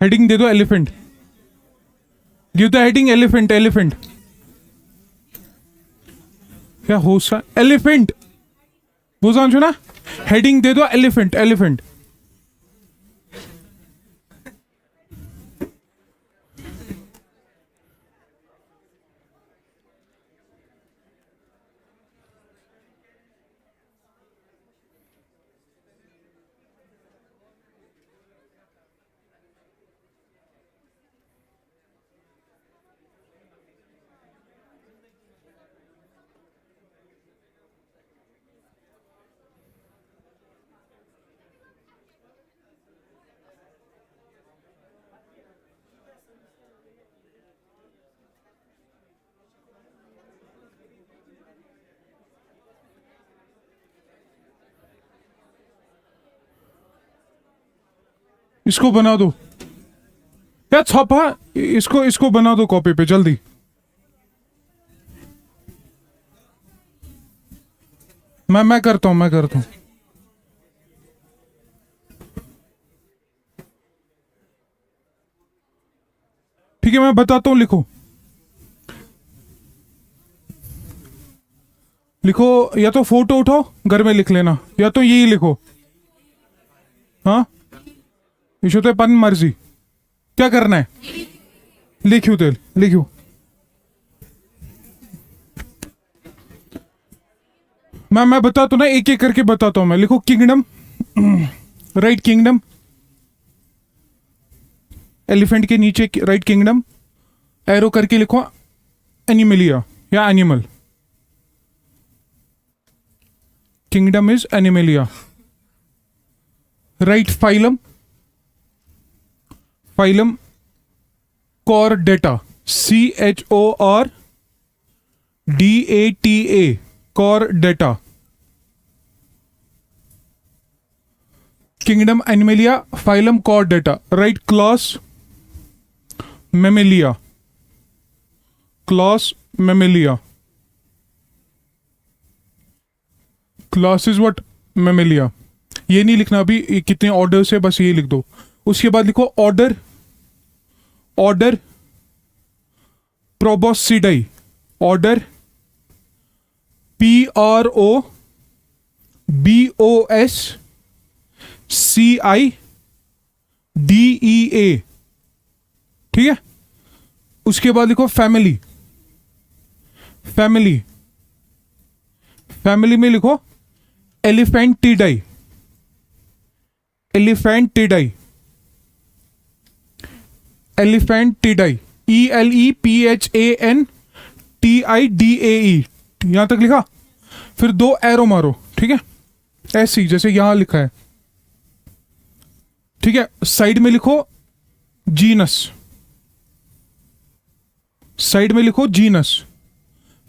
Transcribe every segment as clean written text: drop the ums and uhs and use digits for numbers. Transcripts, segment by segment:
Heading दे दो elephant, give the heading elephant. Elephant क्या हो सा एलिफेंट बुझान ना, हेडिंग दे दो एलिफेंट। एलिफेंट इसको बना दो या छापा, इसको बना दो कॉपी पे जल्दी। मैं करता हूं, मैं करता हूं। ठीक है मैं बताता हूं, लिखो लिखो, या तो फोटो उठाओ घर में लिख लेना, या तो यही लिखो। हाँ इशू तो पन मर्जी, क्या करना है लिखियो तेल लिखियो। मैं बताता हूं ना, एक एक करके बताता हूं मैं। लिखो किंगडम, राइट किंगडम, एलिफेंट के नीचे राइट किंगडम, एरो करके लिखो एनिमलिया या animal. Kingdom is Animalia. Right phylum, phylum Chordata, CHORDATA, Chordata. Kingdom Animalia, phylum Chordata. Right class Mammalia, class Mammalia, class is what Mammalia. ये नहीं लिखना अभी, ये कितने ऑर्डर्स है बस ये लिख दो। उसके बाद लिखो ऑर्डर, ऑर्डर प्रोबोसिडाई, ऑर्डर PROBOSCIDEA। ठीक है, उसके बाद लिखो फैमिली, फैमिली, फैमिली में लिखो एलिफेंटिडाई, एलिफेंटिडाई, एलिफेंटिडाई, ELEPHANTIDAE। यहां तक लिखा, फिर 2 एरो मारो। ठीक है, ऐसे ही जैसे यहां लिखा है। ठीक है, साइड में लिखो जीनस, साइड में लिखो जीनस,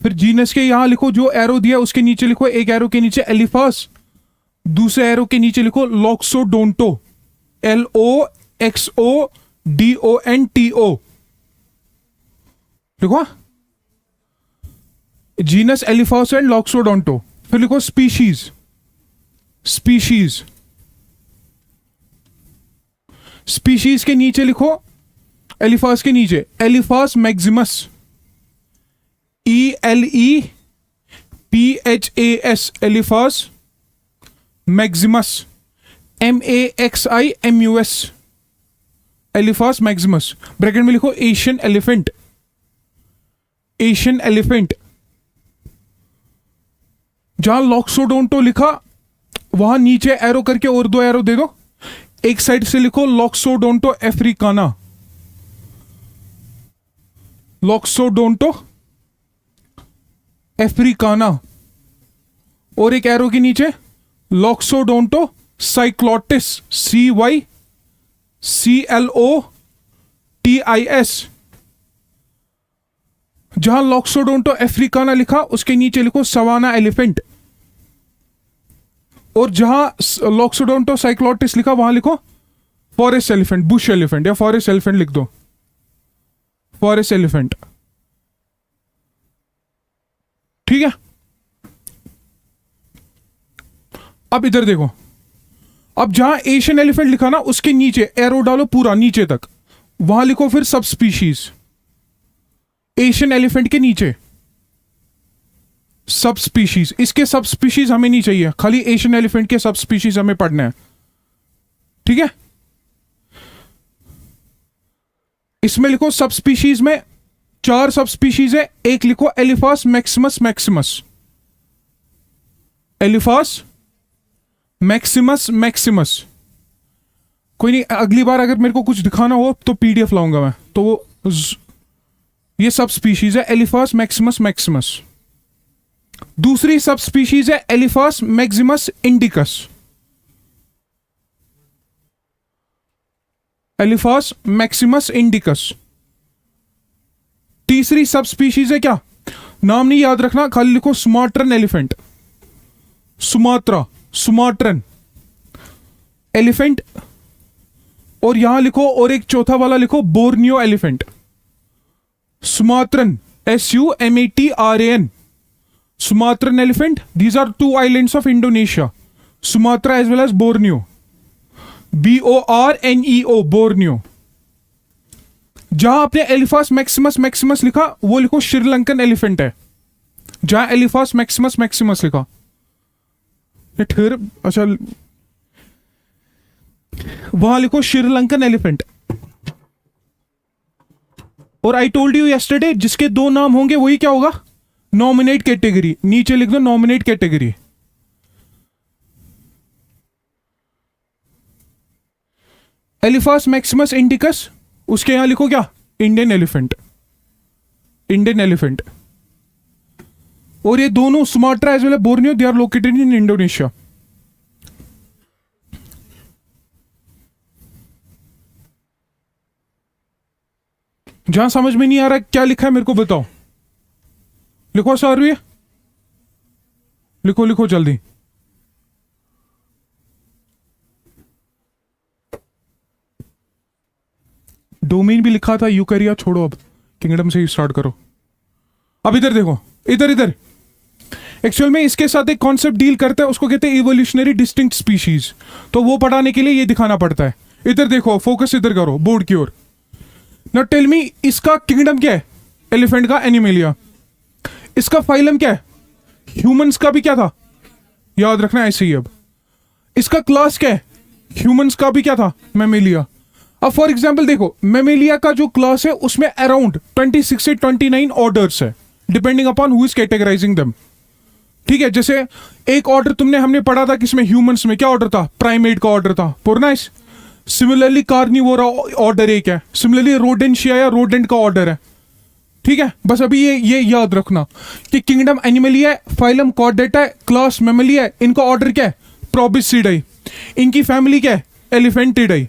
फिर जीनस के यहां लिखो जो एरो दिया उसके नीचे लिखो, एक एरो के नीचे एलिफास, दूसरे एरो के नीचे लिखो लॉक्सोडोंटो, LOXODONTO। लिखो जीनस एलिफास एंड लॉक्सोडोंटो। फिर लिखो स्पीशीज, स्पीशीज, स्पीशीज के नीचे लिखो एलिफास के नीचे Elephas maximus, ELEPHAS, Elephas maximus, MAXIMUS, Elephas maximus. Bracket में लिखो एशियन एलिफेंट, एशियन एलिफेंट। जहां लॉक्सोडोंटो लिखा वहां नीचे एरो करके और 2 एरो दे दो। एक साइड से लिखो लॉक्सोडोंटो अफ्रीकाना, लॉक्सोडोंटो अफ्रीकाना, और एक एरो के नीचे लॉक्सोडोंटो साइक्लोटिस, CYCLOTIS। जहां लॉक्सोडोंटो अफ्रीकाना लिखा उसके नीचे लिखो सवाना एलिफेंट, और जहां लॉक्सोडोंटो साइक्लोटिस लिखा वहां लिखो फॉरेस्ट एलिफेंट, बुश एलिफेंट या फॉरेस्ट एलिफेंट लिख दो, फॉरेस्ट एलिफेंट। ठीक है, अब इधर देखो, अब जहां एशियन एलिफेंट लिखा ना उसके नीचे एरो डालो पूरा नीचे तक, वहां लिखो फिर सब स्पीशीज, एशियन एलिफेंट के नीचे सब स्पीशीज। इसके सब स्पीशीज हमें नहीं चाहिए, खाली एशियन एलिफेंट के सब स्पीशीज हमें पढ़ना है, ठीक है। इसमें लिखो सब स्पीशीज में 4 सब स्पीशीज है। एक लिखो एलिफास maximus maximus, Elephas maximus Maximus. कोई नहीं, अगली बार अगर मेरे को कुछ दिखाना हो तो पीडीएफ लाऊंगा मैं, तो वो ये सब स्पीशीज है एलिफास मैक्सिमस मैक्सिमस। दूसरी सब स्पीशीज है Elephas maximus indicus, एलिफास maximus indicus. तीसरी सब स्पीशीज है क्या, नाम नहीं याद रखना, खाली लिखो Sumatran elephant, Sumatra, Sumatran elephant. और यहां लिखो, और एक चौथा वाला लिखो Borneo elephant, Sumatran, SUMATRAN, Sumatran elephant. These are 2 islands of Indonesia, Sumatra as well as Borneo, BORNEO, Borneo. जहां आपने एलिफास मैक्सिमस मैक्सिमस लिखा वो लिखो श्रीलंकन एलिफेंट है, जहां एलिफास मैक्सिमस मैक्सिमस लिखा। फिर अच्छा, वहां लिखो श्रीलंकन एलिफेंट। और आई टोल्ड यू यस्टरडे, जिसके 2 नाम होंगे वही क्या होगा, नॉमिनेट कैटेगरी। नीचे लिख दो नॉमिनेट कैटेगरी। एलिफास मैक्सिमस इंडिकस, उसके यहां लिखो क्या, इंडियन एलिफेंट, इंडियन एलिफेंट। और ये दोनों Sumatra as well as Borneo, they are located in Indonesia. जहां समझ में नहीं आ रहा क्या लिखा है मेरे को बताओ, लिखो सर, लिखो लिखो जल्दी। डोमेन भी लिखा था, यूकैरिया छोड़ो, अब किंगडम से ही स्टार्ट करो। अब इधर देखो, इधर इधर। एक्चुअल में इसके साथ एक कॉन्सेप्ट डील करता है, उसको कहते हैं इवोल्यूशनरी डिस्टिंक्ट स्पीशीज। तो वो पढ़ाने के लिए ये दिखाना पड़ता है। इधर देखो, फोकस इधर करो, बोर्ड की ओर। ना टेल मी, इसका किंगडम क्या है, एलिफेंट का एनिमेलिया। इसका फाइलम क्या है, ह्यूमंस का भी क्या था, याद रखना ऐसे ही। अब इसका क्लास क्या है, ह्यूमंस का भी क्या था, मैमेलिया। अब फॉर एग्जांपल देखो, मैमेलिया का जो क्लास है उसमें अराउंड 26 से 29 ऑर्डर्स है, depending upon who is categorising them, ठीक है। जैसे एक ऑर्डर तुमने हमने पढ़ा था किसमें, ह्यूमंस में, क्या ऑर्डर था, प्राइमेट का ऑर्डर था, पोर्नाइस। सिमिलरली कार्निवोरा ऑर्डर एक है, सिमिलरली रोडेंशिया या रोडेंट का ऑर्डर है, ठीक है। बस अभी ये याद रखना कि किंगडम एनिमलिया है, फाइलम कॉर्डेटा है, क्लास मैमेलिया है, इनका ऑर्डर क्या है, प्रोबिस्सिडाई, इनकी फैमिली क्या है, एलिफेंटिडाई,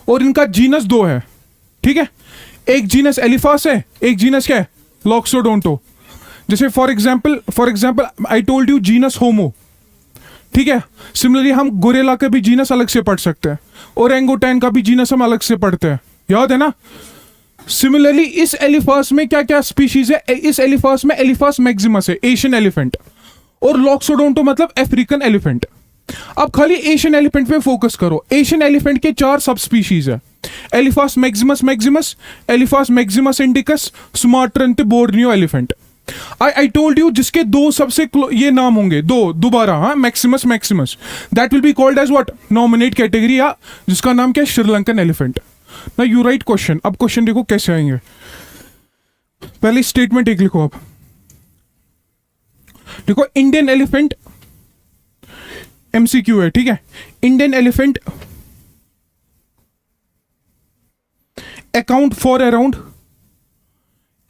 और इनका जीनस 2 है, ठीक है। एक जीनस एलिफास है, एक जीनस क्या है, लॉक्सोडोंटो। जैसे for example I told you genus Homo, ठीक है। सिमिलरली हम गोरेला का भी जीनस अलग से पढ़ सकते हैं, ओरेंगोटैन का भी जीनस हम अलग से पढ़ते हैं, याद है ना। सिमिलरली इस एलिफास में क्या क्या स्पीशीज है, इस एलिफास में एलिफास मैक्सिमस है, एशियन एलिफेंट, और लॉक्सोडोंटो मतलब अफ्रीकन एलिफेंट। अब खाली एशियन एलिफेंट पे फोकस करो। एशियन एलिफेंट के 4 सब स्पीशीज है, Elephas maximus maximus, Elephas maximus indicus, Sumatran ते Borneo elephant. I told you जिसके 2 सबसे ये नाम होंगे, दोबारा, हाँ, maximus maximus, that will be called as what, nominate category, या जिसका नाम क्या है, श्रीलंकन एलिफेंट। ना यू राइट क्वेश्चन। अब क्वेश्चन देखो कैसे आएंगे। पहले स्टेटमेंट एक लिखो। अब देखो, इंडियन एलिफेंट MCQ है, ठीक है। Indian elephant account for around,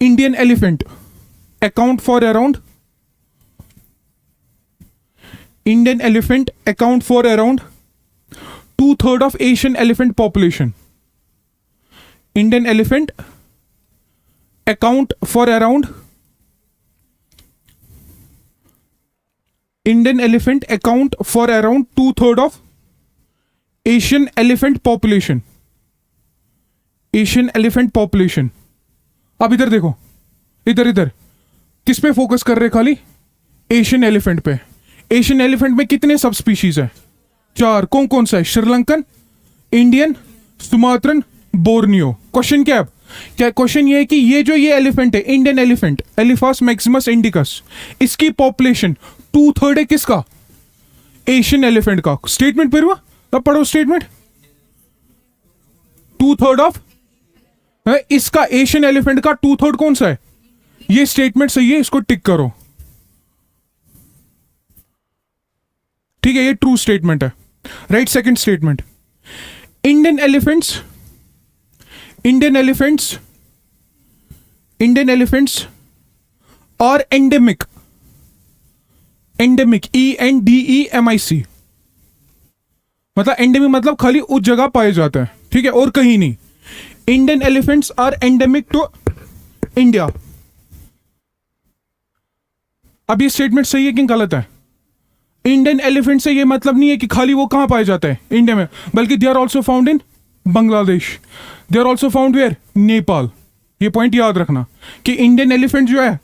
Indian elephant account for around, Indian elephant account for around 2/3 of Asian elephant population. Indian elephant account for around, Indian elephant account for around 2/3 of Asian elephant population. Asian elephant population. अब इधर देखो, इधर किस पे focus कर रहे, खाली Asian elephant पे। एशियन एलिफेंट में कितने सब स्पीशीज है, 4। कौन कौन सा है, Sri Lankan, Indian, Sumatran, Borneo. Question क्या है अब? क्या क्वेश्चन ये है कि ये एलिफेंट है, इंडियन एलिफेंट, एलिफास मैक्सिमस इंडिकस, इसकी पॉपुलेशन 2/3 है किसका? एशियन एलिफेंट का। स्टेटमेंट फिर हुआ, तब पढ़ो स्टेटमेंट। 2/3 ऑफ इसका, एशियन एलिफेंट का 2/3 कौन सा है? ये स्टेटमेंट सही है, इसको टिक करो। ठीक है, ये ट्रू स्टेटमेंट है। Right, second statement, Indian elephants और एंडेमिक, ENDEMIC, मतलब एंडेमिक मतलब खाली उस जगह पाए जाते हैं, ठीक है, और कहीं नहीं। Indian elephants are endemic to India. अब ये स्टेटमेंट सही है कि गलत है? इंडियन एलिफेंट से ये मतलब नहीं है कि खाली वो कहां पाए जाते हैं, इंडिया में, बल्कि they are also found in Bangladesh, they are also found where, Nepal. ये पॉइंट याद रखना कि इंडियन एलिफेंट जो है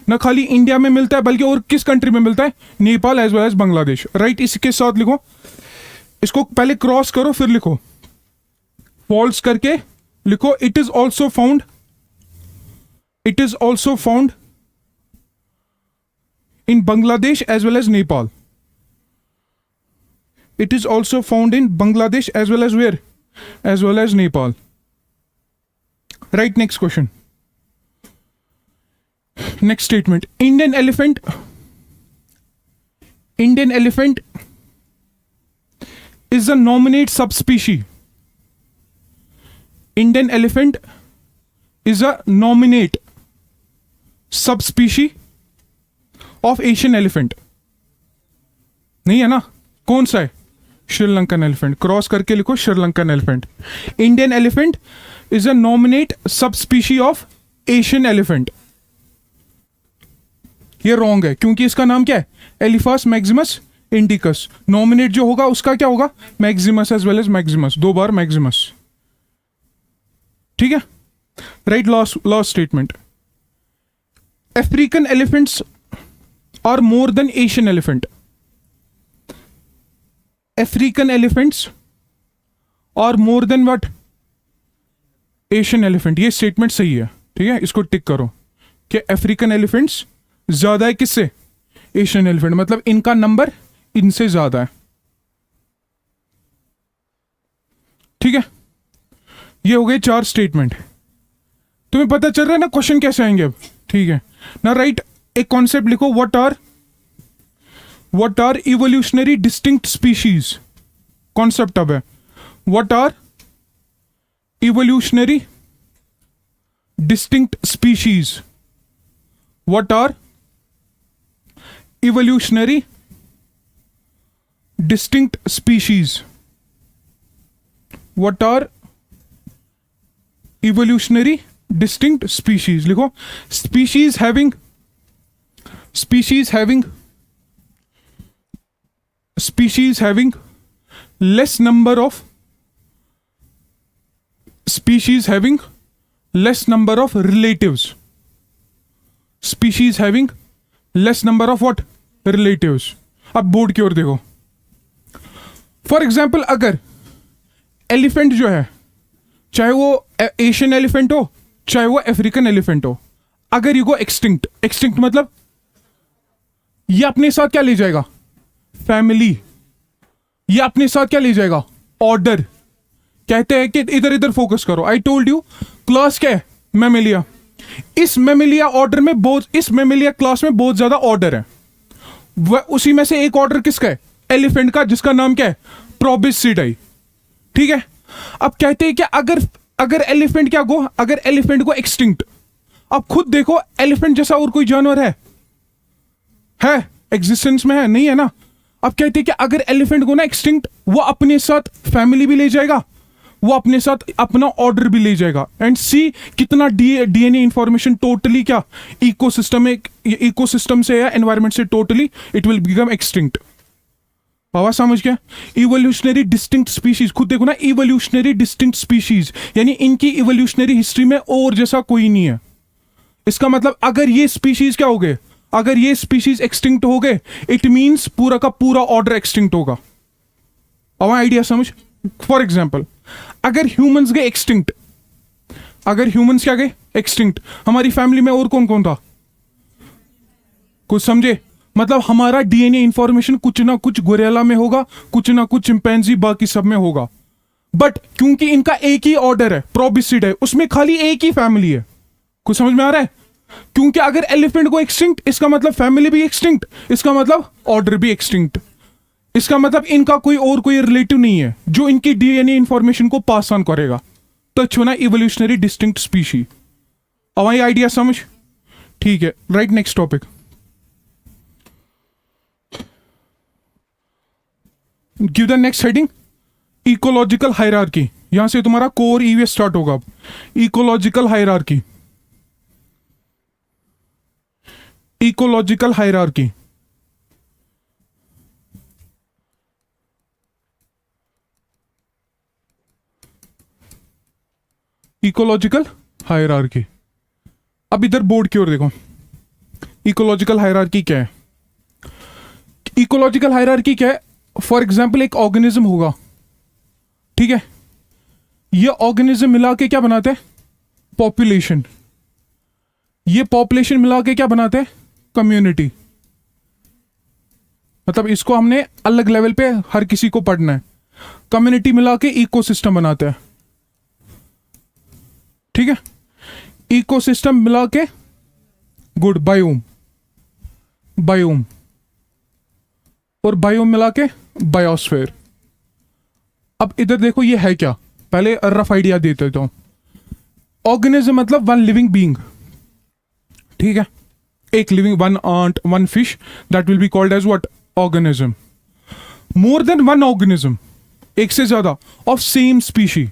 ना खाली इंडिया में मिलता है, बल्कि और किस कंट्री में मिलता है? Nepal as well as Bangladesh. Right, इसके साथ लिखो, इसको पहले क्रॉस करो फिर लिखो, फॉल्स करके लिखो, it is also found in Bangladesh as well as Nepal. It is also found in Bangladesh as well as where? As well as Nepal. Right, next question. Next statement. Indian elephant is a nominate subspecies. Indian elephant is a nominate subspecies of Asian elephant. नहीं है ना? कौन सा है? Sri Lankan elephant. Cross करके लिखो Sri Lankan elephant. Indian elephant is a nominate subspecies of Asian elephant. ये wrong है क्योंकि इसका नाम क्या है? Elephas maximus indicus. नॉमिनेट जो होगा उसका क्या होगा? Maximus as well as maximus, 2 बार मैक्सिमस। ठीक है, right. Last statement, African elephants are more than Asian elephant. African elephants are more than what? Asian elephant. ये स्टेटमेंट सही है, ठीक है, इसको टिक करो कि अफ्रीकन एलिफेंट्स ज्यादा है किससे? एशियन एलिफेंट, मतलब इनका नंबर इनसे ज्यादा है। ठीक है, ये हो गए 4 स्टेटमेंट। तुम्हें पता चल रहा है ना क्वेश्चन कैसे आएंगे अब? ठीक है ना, राइट। एक कॉन्सेप्ट लिखो, what are evolutionary distinct species. Concept अब है, what are evolutionary distinct species. What are evolutionary distinct species. What are evolutionary distinct species. लिखो, species having less number of relatives. Species having less number of what? Relatives. अब board की ओर देखो। For example, अगर elephant जो है, चाहे वो Asian elephant हो चाहे वो अफ्रीकन एलिफेंट हो, अगर ये को एक्सटिंक्ट मतलब ये अपने साथ क्या ले जाएगा? फैमिली। ये अपने साथ क्या ले जाएगा? ऑर्डर। कहते हैं कि इधर इधर फोकस करो। आई टोल्ड यू, क्लास क्या है? मैमेलिया। इस मैमेलिया ऑर्डर में इस मैमेलिया क्लास में बहुत ज्यादा ऑर्डर है। उसी में से एक ऑर्डर किसका है? एलिफेंट का, जिसका नाम क्या है? प्रोबिस्सिडाई। ठीक है, अब कहते हैं कि अगर एलिफेंट क्या को, अगर एलिफेंट को एक्सटिंक्ट, अब खुद देखो, एलिफेंट जैसा और कोई जानवर है एग्जिस्टेंस में? है नहीं, है ना? अब कहते हैं कि अगर एलिफेंट को ना एक्सटिंक्ट, वो अपने साथ फैमिली भी ले जाएगा, वो अपने साथ अपना ऑर्डर भी ले जाएगा। एंड सी कितना डीएनए इंफॉर्मेशन टोटली क्या इकोसिस्टम से या एनवायरमेंट से totally it will become extinct. बाबा समझ गया? इवोल्यूशनरी डिस्टिंक्ट स्पीशीज, खुद देखो ना, इवोल्यूशनरी डिस्टिंक्ट स्पीशीज यानी इनकी इवोल्यूशनरी हिस्ट्री में और जैसा कोई नहीं है। इसका मतलब अगर ये स्पीशीज क्या हो गए, अगर ये स्पीशीज एक्सटिंक्ट हो गए, इट मींस पूरा का पूरा ऑर्डर एक्सटिंक्ट होगा। अब आइडिया समझ? फॉर एग्जाम्पल, अगर ह्यूमंस गए एक्सटिंक्ट, अगर ह्यूमंस क्या गए एक्सटिंक्ट, हमारी फैमिली में और कौन कौन था? कुछ समझे? मतलब हमारा डीएनए इंफॉर्मेशन कुछ ना कुछ गोरिल्ला में होगा, कुछ ना कुछ चिंपैंजी, बाकी सब में होगा। बट क्योंकि इनका एक ही ऑर्डर है, प्रोबिसिड है, उसमें खाली एक ही फैमिली है। कुछ समझ में आ रहा है? क्योंकि अगर एलिफेंट को एक्सटिंक्ट, इसका मतलब फैमिली भी एक्सटिंक्ट, इसका मतलब ऑर्डर भी एक्सटिंक्ट, इसका मतलब इनका कोई रिलेटिव नहीं है जो इनकी डीएनए इंफॉर्मेशन को पास ऑन करेगा। तो होना इवोल्यूशनरी डिस्टिंक्ट स्पीशी। अब आई आइडिया समझ? ठीक है, right, next topic. Give the next heading, ecological hierarchy. यहां से तुम्हारा कोर ईवीएस स्टार्ट होगा। अब ecological hierarchy, ecological hierarchy. Ecological hierarchy. अब इधर बोर्ड की ओर देखो, इकोलॉजिकल हायरार्की क्या है? इकोलॉजिकल हायरार्की क्या है? फॉर एग्जाम्पल एक ऑर्गेनिज्म होगा, ठीक है, ये ऑर्गेनिज्म मिला के क्या बनाते हैं? पॉपुलेशन। ये पॉपुलेशन मिला के क्या बनाते हैं? कम्युनिटी। मतलब इसको हमने अलग लेवल पे हर किसी को पढ़ना है। कम्युनिटी मिला के इकोसिस्टम बनाते हैं, ठीक है, इकोसिस्टम मिला के गुड बायोम, बायोम, और बायोम मिला के बायोस्फीयर। अब इधर देखो ये है क्या, पहले रफ आइडिया देते तो ऑर्गेनिज्म मतलब वन लिविंग बीइंग, ठीक है, एक living, one ant, one fish, that will be called as what? Organism. More than one organism, एक से ज्यादा, ऑफ सेम स्पीशी।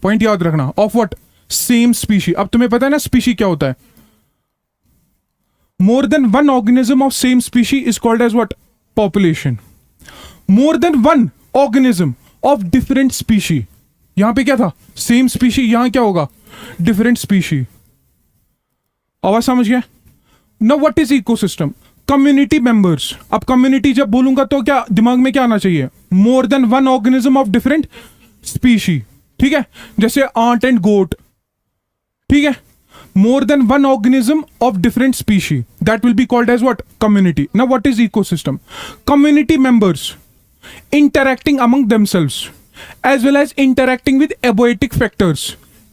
पॉइंट याद रखना, ऑफ व्हाट? Same species. अब तुम्हें पता है ना स्पीशी क्या होता है? More than one organism of same species is called as what? Population. More than one organism of different species, यहां पे क्या था? सेम स्पीशी, यहां क्या होगा? Different species. आवाज समझ गया? Now what is ecosystem? Community members. अब कम्युनिटी जब बोलूंगा तो क्या दिमाग में क्या आना चाहिए? More than one organism of different species, ठीक है, जैसे आंट एंड गोट, ठीक है, more than one organism of different species, that will be called as what? Community. Now what is ecosystem? Community members interacting among themselves as well as interacting with abiotic factors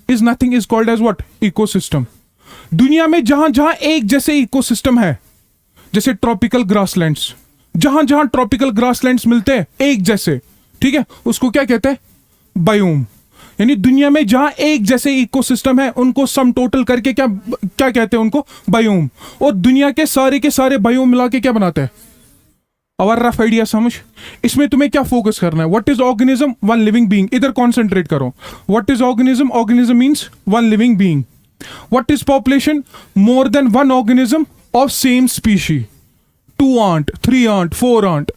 is nothing is called as what? Ecosystem. दुनिया में जहां जहां एक जैसे ecosystem है, जैसे tropical grasslands, जहां जहां ट्रॉपिकल ग्रासलैंड्स मिलते हैं एक जैसे, ठीक है, उसको क्या कहते हैं? बायोम। यानी दुनिया में जहां एक जैसे इकोसिस्टम है उनको सम टोटल करके क्या क्या कहते हैं? उनको बायोम। और दुनिया के सारे बायोम मिला के क्या बनाते हैं? और रफ आइडिया समझ? इसमें तुम्हें क्या फोकस करना है? What is organism? One living being. इधर कॉन्सेंट्रेट करो। What is organism? Organism means one living being. What is population? More than one organism of same species, 2 ant, 3 ant, 4 ant.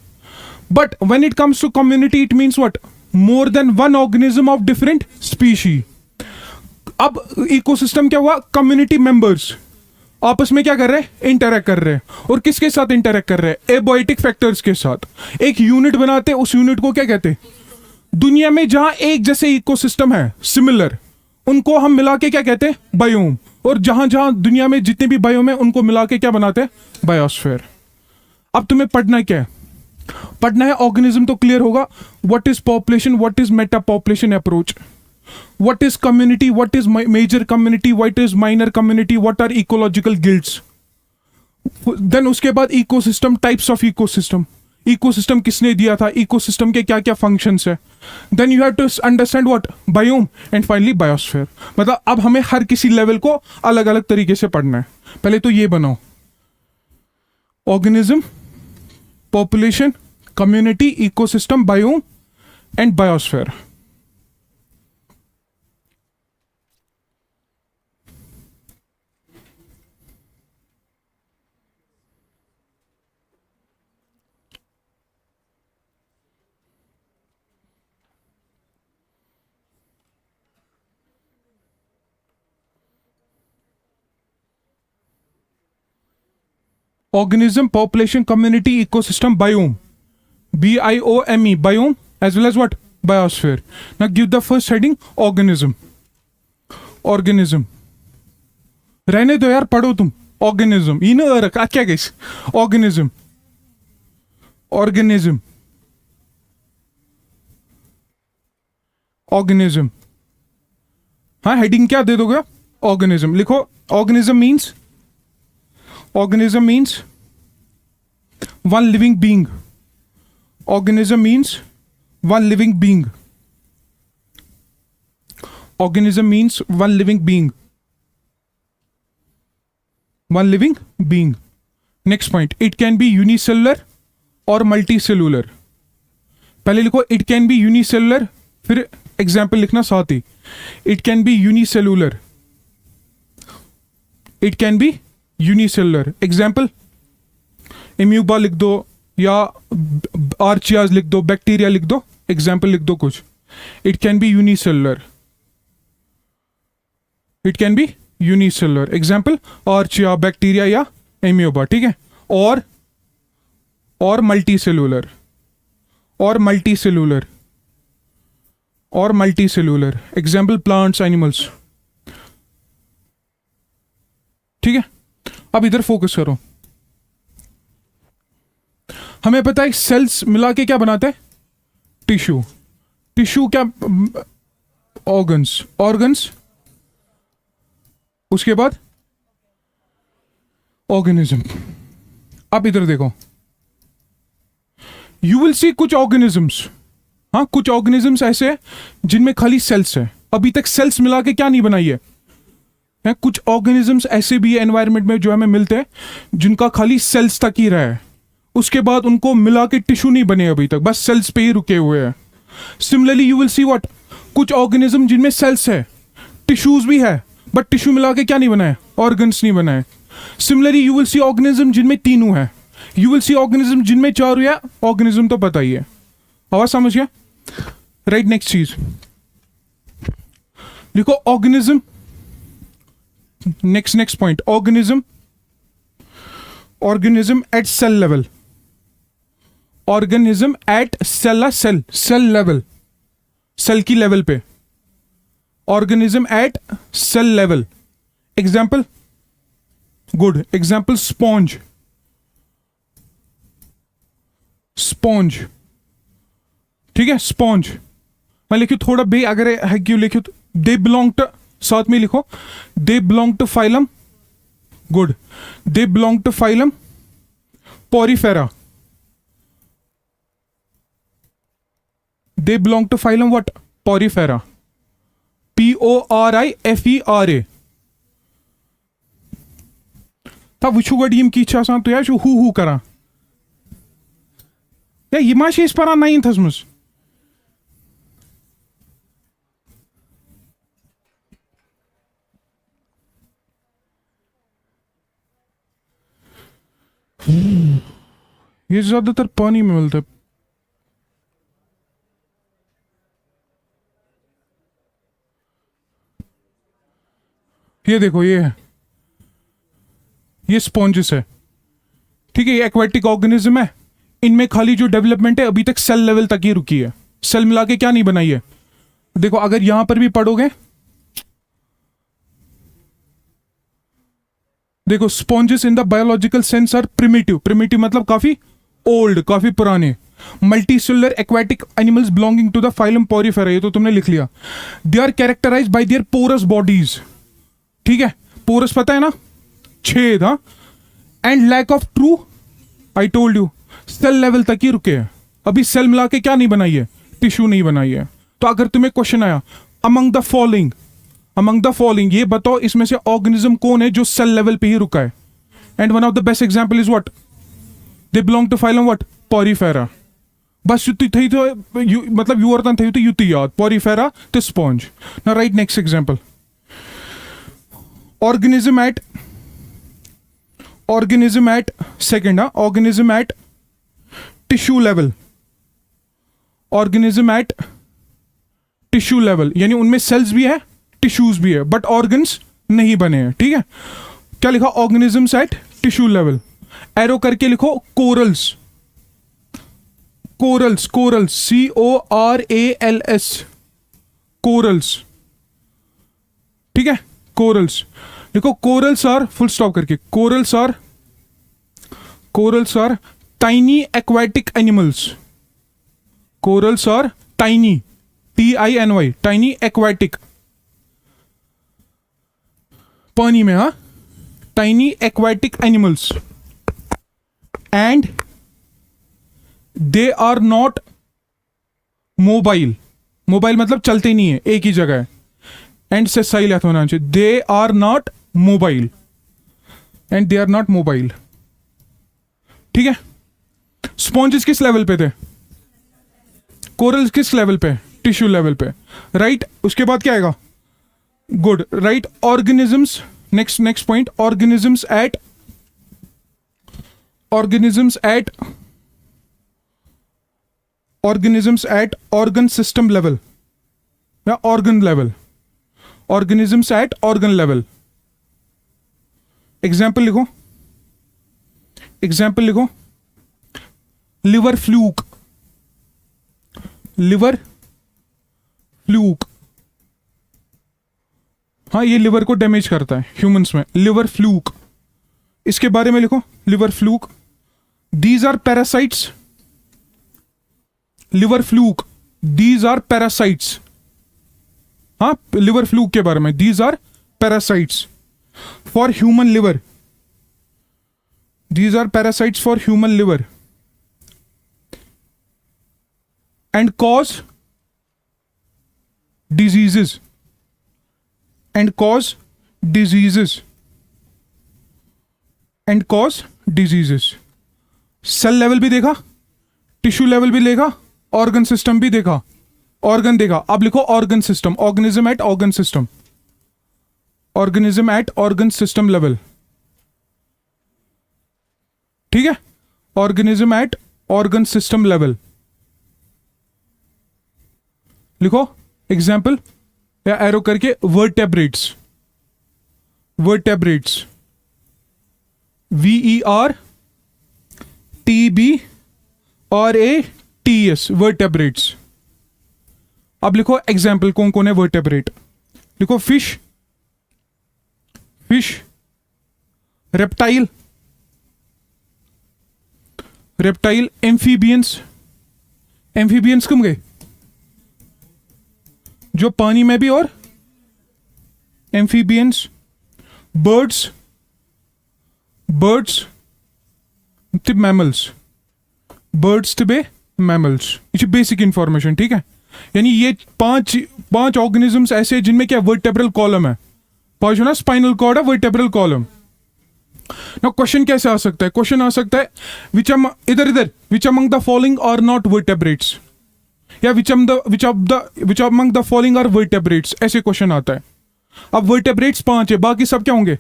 But when it comes to community, it means what? More than one organism of different species. अब ecosystem क्या हुआ? Community members आपस में क्या कर रहे हैं? Interact कर रहे हैं। और किसके साथ इंटरैक्ट कर रहे हैं? एबोइटिक फैक्टर्स के साथ। एक यूनिट बनाते हैं, उस यूनिट को क्या कहते हैं? दुनिया में जहां एक जैसे इकोसिस्टम है, सिमिलर, उनको हम मिला के क्या कहते हैं? बायोम। और जहां जहां दुनिया में जितने भी बायोम है उनको मिला के क्या बनाते हैं? बायोस्फीयर। अब तुम्हें पढ़ना क्या है? पढ़ना है ऑर्गेनिज्म तो क्लियर होगा। What is population? What is meta population approach? What is community? What is major community? What is minor community? What are ecological guilds? Then उसके बाद ecosystem, types of ecosystem. Ecosystem किसने दिया था? Ecosystem के क्या क्या functions है? Then you have to understand what? Biome and finally biosphere. मतलब अब हमें हर किसी लेवल को अलग अलग तरीके से पढ़ना है। पहले तो ये बनाओ, organism, population, community, ecosystem, biome and biosphere. Organism, population, community, ecosystem, biome. B-I-O-M-E, biome, as well as what? Biosphere. Now give the first heading, organism. Organism, रहने दो यार, पढ़ो तुम। ऑर्गेनिज्म, इन रखा क्या गैस, ऑर्गेनिज्म, ऑर्गेनिज्म, ऑर्गेनिज्म। हाँ, हेडिंग क्या दे दोगे? ऑर्गेनिज्म लिखो। Organism means, organism means one living being. Organism means one living being. Organism means one living being, one living being. Next point, it can be unicellular और multicellular. पहले लिखो it can be unicellular, फिर example लिखना साथ ही। It can be unicellular, it can be unicellular. Example एम्यूबा लिख दो, या आर्चियाज लिख दो, बैक्टीरिया लिख दो, एग्जाम्पल लिख दो कुछ। It can be unicellular, it can be unicellular. Example archaea, bacteria या एम्यूबा, ठीक है। और मल्टी सेलुलर, और मल्टी सेलुलर, और multicellular. Example plants, animals, ठीक है। अब इधर फोकस करो। हमें पता है सेल्स मिला के क्या बनाते हैं? टिश्यू। टिश्यू क्या? ऑर्गन्स, ऑर्गन्स, उसके बाद ऑर्गेनिज्म। अब इधर देखो, यू विल सी कुछ ऑर्गेनिजम्स, हाँ कुछ ऑर्गेनिजम्स ऐसे हैं जिनमें खाली सेल्स है, अभी तक सेल्स मिला के क्या नहीं बनाई है। कुछ ऑर्गेनिजम्स ऐसे भी एनवायरनमेंट में जो हमें मिलते हैं जिनका खाली सेल्स तक ही रहा है, उसके बाद उनको मिला के टिश्यू नहीं बने अभी तक, बस सेल्स पे ही रुके हुए हैं। Similarly you will see what, कुछ ऑर्गेनिज्म जिनमें सेल्स है, टिश्यूज भी है, बट टिश्यू मिला के क्या नहीं बना है? ऑर्गन्स नहीं बनाए। Similarly you will sea organism जिनमें तीनों है, यू विल सी ऑर्गेनिज्म जिनमें चारों है। ऑर्गेनिज्म तो पता ही है, आवाज समझ गया? राइट, नेक्स्ट चीज लिखो, organism. Next point, organism, organism at cell level, organism at cell level, cell की लेवल पे, organism at cell level. Example, good example, sponge, sponge, ठीक है। स्पॉन्ज मैं लिखू थोड़ा बे, अगर है क्यों लिखू तो दे बिलोंग टू, साथ में लिखो they belong to phylum, good, they belong to phylum porifera, they belong to phylum what? Porifera, PORIFERA। था वुचु गड यम की आसान तो यार हु करा या ये मा इस पर 9th मज। ये ज्यादातर पानी में मिलता है। ये देखो, ये है, ये स्पॉन्जेस है, ठीक है। ये एक्वेटिक ऑर्गेनिज्म है, इनमें खाली जो डेवलपमेंट है अभी तक सेल लेवल तक ही रुकी है, सेल मिला के क्या नहीं बनाई है। देखो अगर यहां पर भी पढ़ोगे, देखो sponges in the biological sense are primitive, primitive मतलब काफी ओल्ड, काफी पुराने। Multi cellular aquatic animals belonging to the phylum porifera, ये तो तुमने लिख लिया। They are characterized by their porous bodies, ठीक है। पोरस पता है ना, छेद, हाँ। And lack of true, I told you, cell level तक ही रुके हैं, अभी सेल मिला के क्या नहीं बनाई है? टिश्यू नहीं बनाई है। तो अगर तुम्हें क्वेश्चन आया among the following, among the following, ये बताओ इसमें से ऑर्गेनिज्म कौन है जो सेल लेवल पे ही रुका है? And one of the best example is what? They belong to phylum what? Porifera. बस युति थी तो मतलब यू अर्थन थी तो युति याद, पोरीफेरा तो स्पॉन्ज ना। Right, next example, organism at second, organism at tissue level, organism at tissue level, यानी उनमें सेल्स भी है, टिश्यूज भी है, बट ऑर्गन्स नहीं बने हैं, ठीक है। क्या लिखा? Organisms at tissue level. Arrow करके लिखो corals, corals, corals, CORALS, corals, ठीक है, कोरल्स। देखो कोरल्स आर, फुल स्टॉप करके, corals are tiny aquatic animals. Corals are tiny, TINY, tiny aquatic, पानी में, हाँ, tiny aquatic animals, and they are not mobile. Mobile मतलब चलते नहीं है, एक ही जगह है, एंड से सही लेता होना चाहिए, they are not mobile, and they are not mobile. ठीक है, स्पॉन्जेस किस लेवल पे थे? कोरल्स किस लेवल पे? टिश्यू लेवल पे, राइट। उसके बाद क्या आएगा? Good, right. Organisms, next point, organisms at organ system level या organ level, organisms at organ level. Example लिखो, लिवर फ्लूक, हाँ, ये लिवर को डैमेज करता है ह्यूमंस में, लिवर फ्लूक। इसके बारे में लिखो, liver fluke, these are parasites, liver fluke, these are parasites. हाँ, लिवर फ्लूक के बारे में, these are parasites for human liver, these are parasites for human liver, and cause diseases, cell level भी देखा, टिश्यू लेवल भी देखा, organ system भी देखा, ऑर्गन देखा। अब लिखो organ system, organism eight organ system, organism eight organ system level. ठीक है, organism eight organ system level लिखो। एग्जाम्पल या एरो करके, वर्टेब्रेट्स, VERTEBRATS, वर्टेब्रेट्स। अब लिखो एग्जाम्पल, कौन कौन है वर्टेब्रेट? लिखो फिश, रेप्टाइल, एम्फीबियंस कम गए, जो पानी में भी, और एम्फीबियंस, बर्ड्स तिब मैमल्स, मैमल्स। ये बेसिक इंफॉर्मेशन, ठीक है। यानी ये पांच ऑर्गेनिजम्स ऐसे जिनमें क्या वर्टेब्रल कॉलम है, पांच ना, स्पाइनल कॉर्ड है, वर्टेब्रल कॉलम। ना क्वेश्चन कैसे आ सकता है? क्वेश्चन आ सकता है which among the following are not vertebrates, या which among the following are vertebrates, ऐसे क्वेश्चन आता है। अब वर्टेब्रेट्स 5 है, बाकी सब क्या होंगे?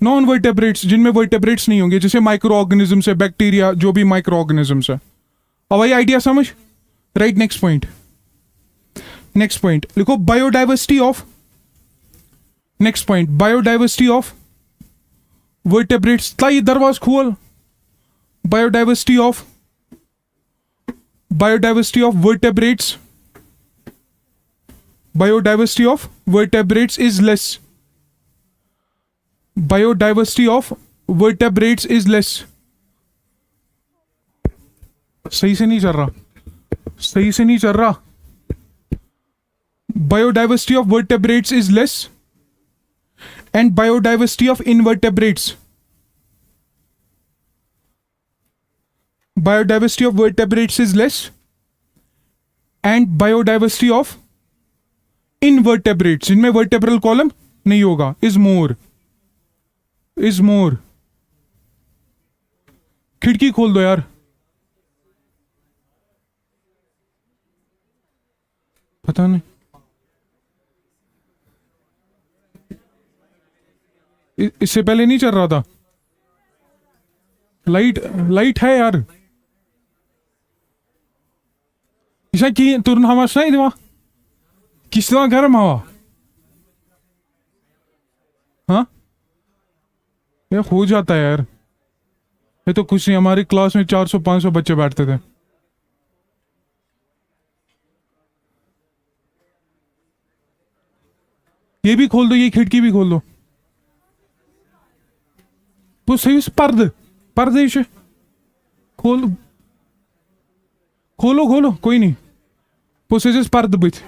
नॉन वर्टेब्रेट्स, जिनमें वर्टेब्रेट्स नहीं होंगे, जैसे माइक्रो ऑर्गेनिजम्स है, बैक्टीरिया, जो भी माइक्रो ऑर्गेनिजम्स है। अब आई आइडिया समझ, राइट। नेक्स्ट पॉइंट लिखो, बायोडाइवर्सिटी ऑफ वर्टेब्रेट्स। ताई दरवाज खोल, biodiversity of vertebrates, biodiversity of vertebrates is less, सही से नहीं चल रहा, biodiversity of vertebrates is less, and biodiversity of invertebrates, is less, and biodiversity of invertebrates, जिनमें वर्टेब्रल कॉलम नहीं होगा, is more। खिड़की खोल दो यार, पता नहीं, इससे पहले नहीं चल रहा था। लाइट है यार, इसा की तुरंत हवा सही दिवा, किस तरह गर्म हवा, हाँ ये हो जाता है यार। ये तो कुछ नहीं, हमारी क्लास में 400-500 बच्चे बैठते थे। ये भी खोल दो, ये खिड़की भी खोल दो. Bu sayısı pardı. Pardı işi. खोलो खोलो खोलो कोई नहीं. Bu sayısı pardı bit.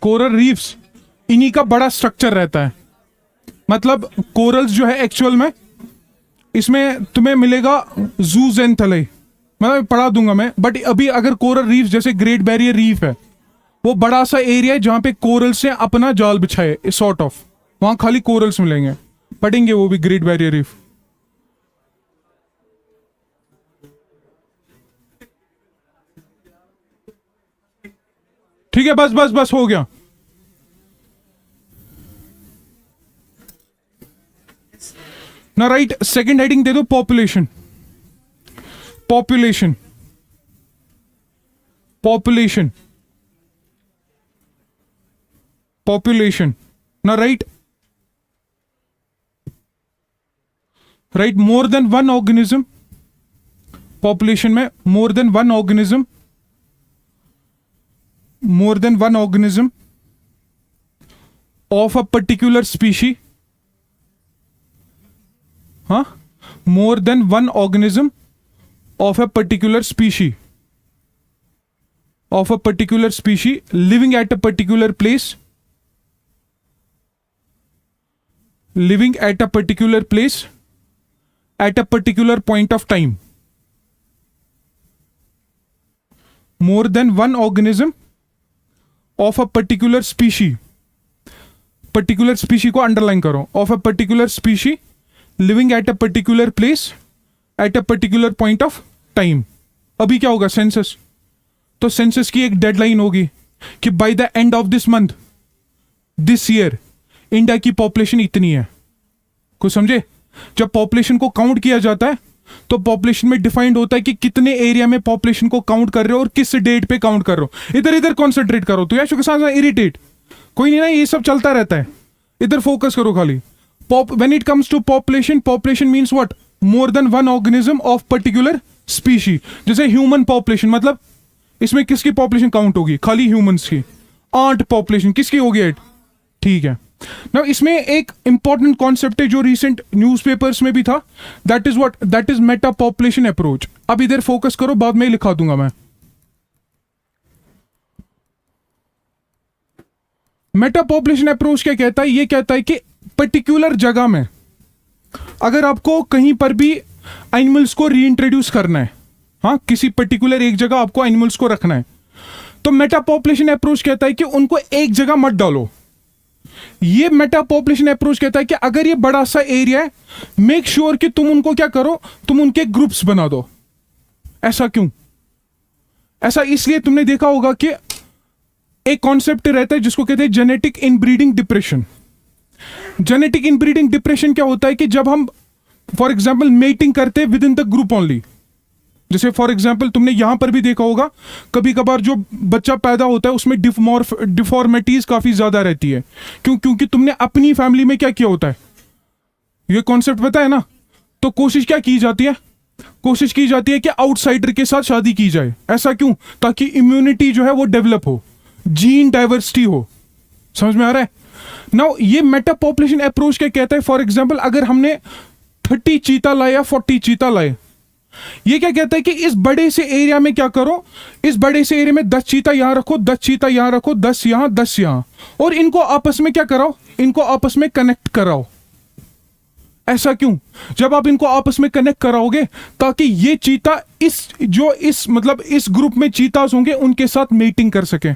Coral reefs इन्हीं का बड़ा स्ट्रक्चर रहता है. मतलब कोरल्स जो है एक्चुअल में इसमें तुम्हें मिलेगा जूजेंथले, मैं पढ़ा दूंगा मैं. बट अभी अगर कोरल रीफ जैसे ग्रेट बैरियर रीफ है, वो बड़ा सा एरिया है जहां पे कोरल्स ने अपना जाल बिछाए सॉर्ट ऑफ, वहां खाली कोरल्स मिलेंगे. पढ़ेंगे वो भी ग्रेट बैरियर रीफ. ठीक है, बस बस बस हो गया. ना राइट, सेकंड हेडिंग दे दो पॉपुलेशन. Population population population. ना right right more than one organism. Population में more than one organism, more than one organism of a particular species. हाँ, more than one organism of a particular species, of a particular species living at a particular place, living at a particular place at a particular point of time. More than one organism of a particular species. Particular species को underline करो. Of a particular species living at a particular place at a particular point of time. अभी क्या होगा? Census. तो census की एक deadline होगी कि by the end of this month this year India की पॉपुलेशन इतनी है. कुछ समझे? जब पॉपुलेशन को काउंट किया जाता है तो पॉपुलेशन में डिफाइंड होता है कि कितने एरिया में पॉपुलेशन को काउंट कर रहे हो और किस डेट पे काउंट कर रहे हो. इधर इधर कॉन्सेंट्रेट करो. तो यार के साथ इरिटेट कोई नहीं ना, ये सब चलता रहता है. इधर फोकस करो खाली. When it comes to population, population means what? More than one organism of particular species. जैसे ह्यूमन पॉपुलेशन, मतलब इसमें किसकी पॉपुलेशन काउंट होगी? खाली ह्यूमंस की. 8 पॉपुलेशन किसकी होगी? 8. ठीक है ना. इसमें एक इंपॉर्टेंट कॉन्सेप्ट है जो रिसेंट न्यूज़पेपर्स में भी था. That is what? That is meta population approach. अब इधर फोकस करो, बाद में लिखा दूंगा मैं. मेटा पॉपुलेशन अप्रोच क्या कहता है? ये कहता है कि पर्टिकुलर जगह में अगर आपको कहीं पर भी एनिमल्स को रीइंट्रोड्यूस करना है, हाँ, किसी पर्टिकुलर एक जगह आपको एनिमल्स को रखना है, तो मेटा पॉपुलेशन अप्रोच कहता है कि उनको एक जगह मत डालो. ये मेटा पॉपुलेशन अप्रोच कहता है कि अगर ये बड़ा सा एरिया है, मेक श्योर कि तुम उनको क्या करो, तुम उनके ग्रुप्स बना दो. ऐसा क्यों? ऐसा इसलिए तुमने देखा होगा कि एक कॉन्सेप्ट रहता है जिसको कहते हैं genetic inbreeding depression. Genetic inbreeding depression क्या होता है कि जब हम फॉर एग्जाम्पल मेटिंग करते हैं with in the group only. जैसे फॉर एग्जाम्पल तुमने यहां पर भी देखा होगा कभी कभार जो बच्चा पैदा होता है उसमें डिफॉर्मिटीज काफी ज्यादा रहती है. क्योंकि तुमने अपनी फैमिली में क्या किया होता है, ये कॉन्सेप्ट पता है ना. तो कोशिश क्या की जाती है? कोशिश की जाती है कि आउटसाइडर के साथ शादी की जाए. ऐसा क्यों? ताकि इम्यूनिटी जो है वो डेवलप हो, जीन डाइवर्सिटी हो. समझ में आ रहा है? नाउ ये मेटा पॉपुलेशन अप्रोच क्या कहता है? फॉर एग्जाम्पल अगर हमने 30 चीता लाए या 40 चीता लाए, ये क्या कहता है कि इस बड़े से एरिया में क्या करो, इस बड़े से एरिया में 10 चीता यहां रखो, 10 चीता यहां रखो, 10 यहां 10 यहां, और इनको आपस में क्या कराओ? इनको आपस में कनेक्ट कराओ. ऐसा क्यों? जब आप इनको आपस में कनेक्ट कराओगे ताकि ये चीता इस मतलब इस ग्रुप में चीतास होंगे उनके साथ मीटिंग कर सके.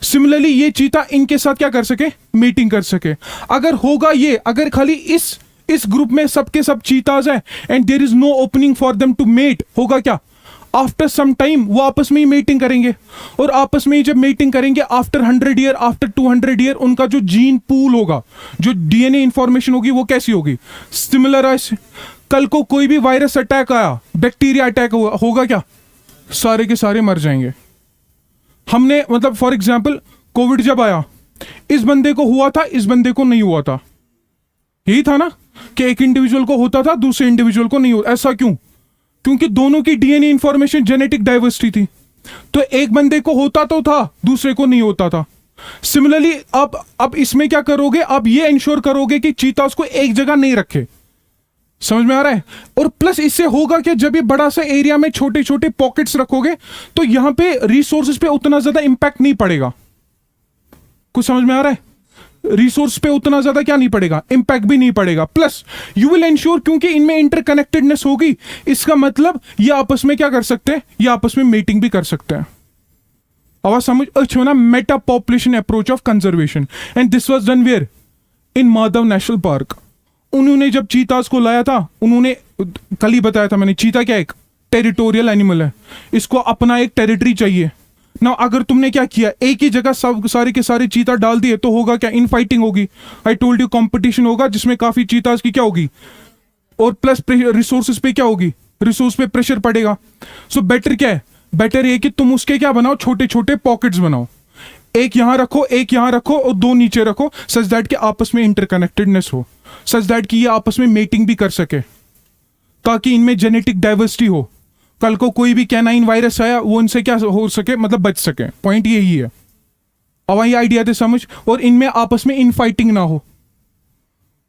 सिमिलरली ये चीता इनके साथ क्या कर सके? मीटिंग कर सके. अगर होगा ये, अगर खाली इस ग्रुप में सबके सब चीताज है and there is no opening for them to mate, होगा क्या? आफ्टर सम टाइम वो आपस में ही मीटिंग करेंगे, और आपस में ही जब मीटिंग करेंगे आफ्टर 100 ईयर, आफ्टर 200 ईयर, उनका जो जीन पूल होगा, जो डीएनए इंफॉर्मेशन होगी वो कैसी होगी? सिमिलर. कल को कोई भी वायरस अटैक आया, बैक्टीरिया अटैक होगा क्या? सारे के सारे मर जाएंगे. हमने मतलब फॉर एग्जाम्पल कोविड जब आया, इस बंदे को हुआ था, इस बंदे को नहीं हुआ था. यही था ना कि एक इंडिविजुअल को होता था, दूसरे इंडिविजुअल को नहीं होता. ऐसा क्यों? क्योंकि दोनों की डीएनए इंफॉर्मेशन जेनेटिक डाइवर्सिटी थी, तो एक बंदे को होता तो था, दूसरे को नहीं होता था। सिमिलरली अब इसमें क्या करोगे, आप ये इंश्योर करोगे कि चीतास को एक जगह नहीं रखे। समझ में आ रहा है? और प्लस इससे होगा कि जब ये बड़ा सा एरिया में छोटे छोटे पॉकेट्स रखोगे तो यहां पे रिसोर्सेज पे उतना ज्यादा इंपैक्ट नहीं पड़ेगा। कुछ समझ में आ रहा है? रिसोर्स पे उतना ज्यादा क्या नहीं पड़ेगा, इंपैक्ट भी नहीं पड़ेगा। प्लस यू विल इंश्योर, क्योंकि इनमें इंटरकनेक्टेडनेस होगी, इसका मतलब ये आपस में क्या कर सकते हैं, ये आपस में मीटिंग भी कर सकते हैं। आवाज समझ अच्छे ना? Meta population approach of conservation, and this was done where, in Madhav national park. उन्होंने जब चीतास को लाया था, उन्होंने कल ही बताया था मैंने, चीता क्या एक टेरिटोरियल एनिमल है, इसको अपना एक टेरिटरी चाहिए ना। अगर तुमने क्या किया, एक ही जगह सब सारे के सारे चीता डाल दिए तो होगा क्या, इन फाइटिंग होगी। आई टोल्ड यू कंपटीशन होगा जिसमें काफी चीतास की क्या होगी, और प्लस रिसोर्सेज पे क्या होगी, रिसोर्स पे प्रेशर पड़ेगा। सो बेटर क्या है, बेटर ये कि तुम उसके क्या बनाओ, छोटे छोटे पॉकेट्स बनाओ, एक यहां रखो, एक यहां रखो और दो नीचे रखो, सच दैट कि आपस में इंटरकनेक्टेडनेस हो, सच दैट कि ये आपस में मेटिंग भी कर सके, ताकि इनमें जेनेटिक डाइवर्सिटी हो। कल को कोई भी कैनाइन वायरस आया, वो इनसे क्या हो सके, मतलब बच सके। पॉइंट यही है। अब ये आइडिया थे समझ, और इनमें आपस में इन फाइटिंग ना हो।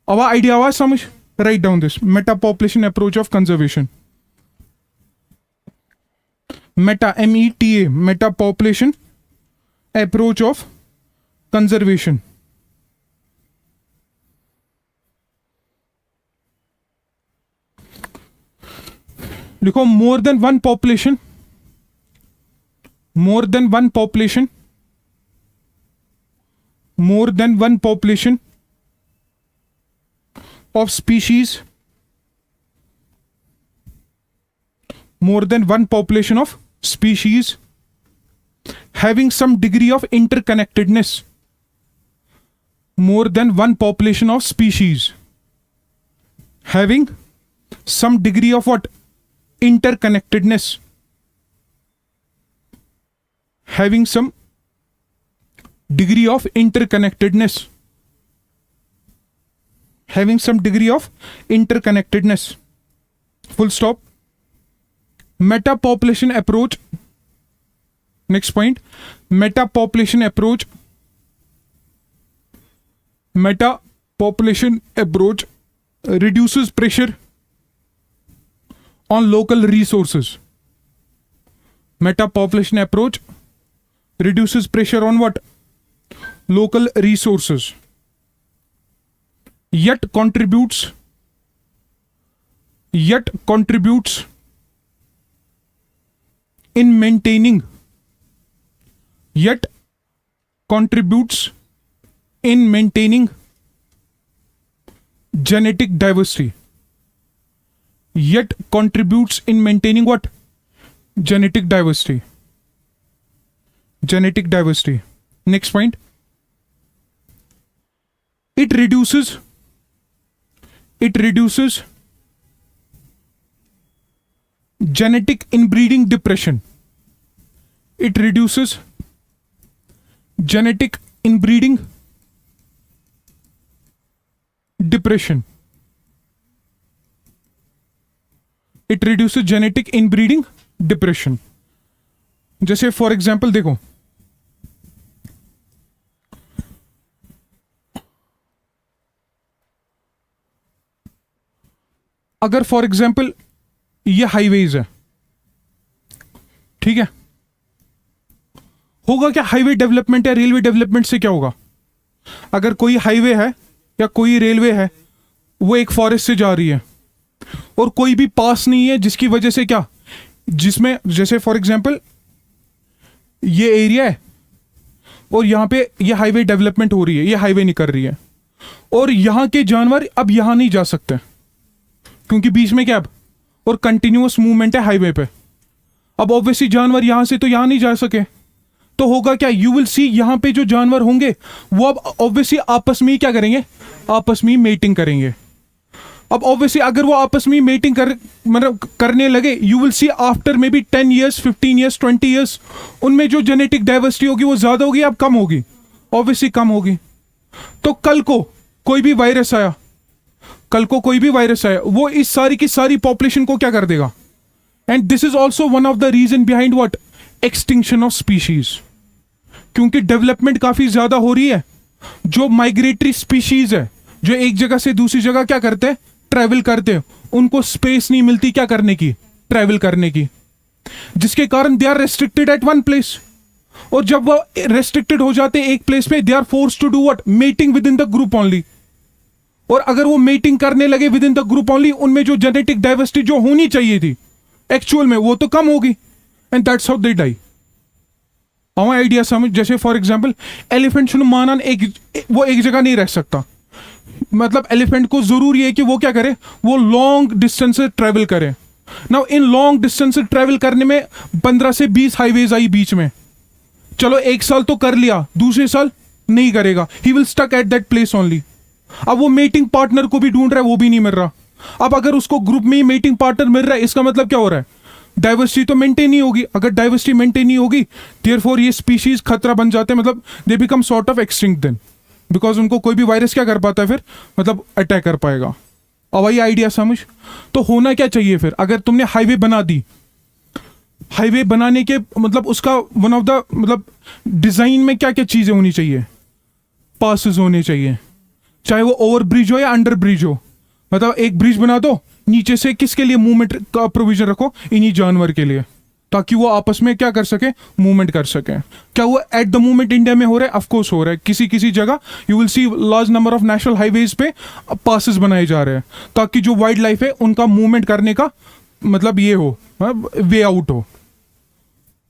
अब आइडिया आवाज समझ। Right down this meta population approach of conservation. Meta, META, meta population approach of conservation. लिखो, more than one population, more than one population, more than one population of species, more than one population of species having some degree of interconnectedness, more than one population of species having some degree of what, interconnectedness, having some degree of interconnectedness, having some degree of interconnectedness, full stop. Meta population approach, next point, meta population approach, meta population approach reduces pressure on local resources. Meta population approach reduces pressure on what, local resources, yet contributes in maintaining, yet contributes in maintaining genetic diversity, yet contributes in maintaining what, genetic diversity, genetic diversity. Next point, it reduces genetic inbreeding depression, it reduces genetic inbreeding depression, it reduces genetic inbreeding depression. जैसे for example देखो, अगर for example ये highways है, ठीक है, होगा क्या, highway development या रेलवे डेवलपमेंट से क्या होगा, अगर कोई हाईवे है या कोई रेलवे है, वो एक फॉरेस्ट से जा रही है और कोई भी पास नहीं है, जिसकी वजह से क्या, जिसमें जैसे फॉर एग्जांपल ये एरिया है और यहां पे ये हाईवे डेवलपमेंट हो रही है, ये हाईवे नहीं कर रही है, और यहां के जानवर अब यहां नहीं जा सकते क्योंकि बीच में क्या अब, और कंटिन्यूअस मूवमेंट है हाईवे पे। अब ऑब्वियसली जानवर यहां से तो यहां नहीं जा सके, तो होगा क्या, यू विल सी यहां पे जो जानवर होंगे वो अब ऑब्वियसली आपस में ही क्या करेंगे, आपस में ही मेटिंग करेंगे। अब ऑब्वियसली अगर वो आपस में मेटिंग मतलब करने लगे, you will C after may be 10 years, 15 years, 20 years, उनमें जो जेनेटिक डाइवर्सिटी होगी वो ज्यादा होगी, अब कम होगी, ऑब्वियसली कम होगी। तो कल को कोई भी वायरस आया, वो इस सारी की सारी पॉपुलेशन को क्या कर देगा, and this is also one of the reason behind what extinction of species, क्योंकि डेवलपमेंट काफी ज्यादा हो रही है। जो माइग्रेटरी स्पीशीज है, जो एक जगह से दूसरी जगह क्या करते हैं, ट्रैवल करते हैं, उनको स्पेस नहीं मिलती क्या करने की, ट्रैवल करने की, जिसके कारण they are restricted at one place. और जब वो रेस्ट्रिक्टेड हो जाते एक प्लेस पे, they are force to do what, mating within the group only. और अगर वो मेटिंग करने लगे within the group only, उनमें जो जेनेटिक डाइवर्सिटी जो होनी चाहिए थी एक्चुअल में, वो तो कम होगी, and that's how they die. हमारा आइडिया समझ, जैसे फॉर एग्जाम्पल एलिफेंट माना वो एक जगह नहीं रह सकता, मतलब एलिफेंट को जरूरी है कि वो क्या करे, वो लॉन्ग डिस्टेंस से ट्रेवल करे। नाउ इन लॉन्ग डिस्टेंस से ट्रेवल करने में 15 से 20 हाईवेज आई बीच में, चलो एक साल तो कर लिया, दूसरे साल नहीं करेगा, he will stuck at that place only. अब वो मेटिंग पार्टनर को भी ढूंढ रहा है, वो भी नहीं मिल रहा। अब अगर उसको ग्रुप में ही मेटिंग पार्टनर मिल रहा है, इसका मतलब क्या हो रहा है, डाइवर्सिटी तो मेंटेन नहीं होगी। अगर डाइवर्सिटी मेंटेन नहीं होगी, देयरफॉर ये स्पीशीज खतरा बन जाते हैं, मतलब they become sort of extinct then, because उनको कोई भी वायरस क्या कर पाता है फिर, मतलब अटैक कर पाएगा। अब वही आइडिया समझ। तो होना क्या चाहिए फिर, अगर तुमने हाईवे बना दी, हाईवे बनाने के मतलब उसका वन ऑफ द मतलब डिजाइन में क्या क्या चीजें होनी चाहिए, पासेस होने चाहिए, चाहे वो ओवर ब्रिज हो या अंडर ब्रिज हो। मतलब एक ब्रिज बना दो, नीचे से किसके लिए मूवमेंट का प्रोविजन रखो, इन्हीं जानवर के लिए, ताकि वो आपस में क्या कर सके, मूवमेंट कर सके। क्या वो एट द मोमेंट इंडिया में हो रहा है? ऑफ कोर्स हो रहा है। किसी किसी जगह you will C large number of national highways पे पासेस बनाए जा रहे हैं, ताकि जो वाइल्ड लाइफ है उनका मूवमेंट करने का मतलब ये हो, वे आउट हो।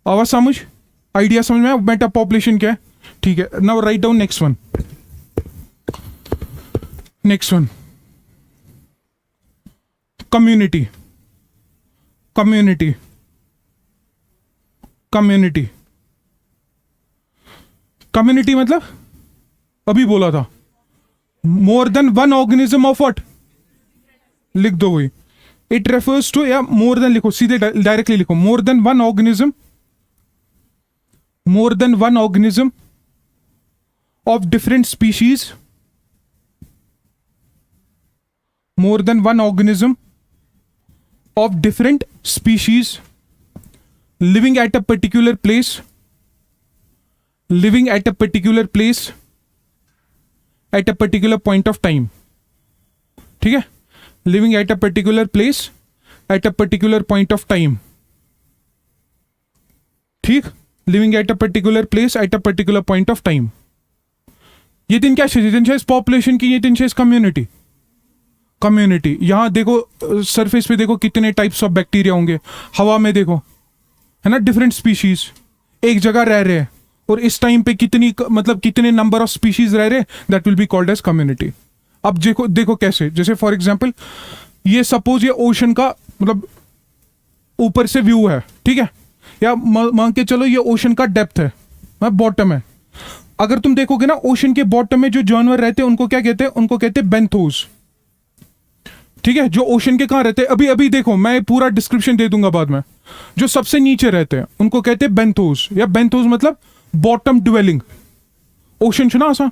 आवाज समझ, आइडिया समझ में? मेटा पॉपुलेशन क्या है, ठीक है। Now write down next one, next one, community. Community, community, community मतलब अभी बोला था, मोर than one organism of what, लिख दो वही। इट रेफर्स टू, या मोर देन लिखो, सीधे डायरेक्टली लिखो, more than one organism, more than one organism of different species, more than one organism of different species living at a particular place, living at a particular place at a particular point of time, ठीक है, living at a particular place at a particular point of time, ठीक, living at a particular place at a particular point of time। ये तीन क्या चीज, तीन चीज population की, ये तीन चीज कम्युनिटी। कम्युनिटी, यहां देखो सरफेस पे देखो कितने टाइप्स ऑफ बैक्टीरिया होंगे, हवा में देखो, है ना, डिफरेंट स्पीशीज एक जगह रह रहे हैं, और इस टाइम पे कितनी मतलब कितने नंबर ऑफ स्पीशीज रह रहे हैं, that will be called as community. अब देखो देखो कैसे, जैसे फॉर एग्जांपल ये सपोज ये ओशन का मतलब ऊपर से व्यू है, ठीक है, या मान के चलो ये ओशन का डेप्थ है, बॉटम है। अगर तुम देखोगे ना, ओशन के बॉटम में जो जानवर रहते हैं उनको क्या कहते हैं, उनको कहते हैं बेंथोस, ठीक है। जो ओशन के कहां रहते हैं, अभी अभी देखो, मैं पूरा डिस्क्रिप्शन दे दूंगा बाद में। जो सबसे नीचे रहते हैं उनको कहते हैं बेंथोस, या बेंथोस मतलब बॉटम ड्वेलिंग। ओशन सुना आसा,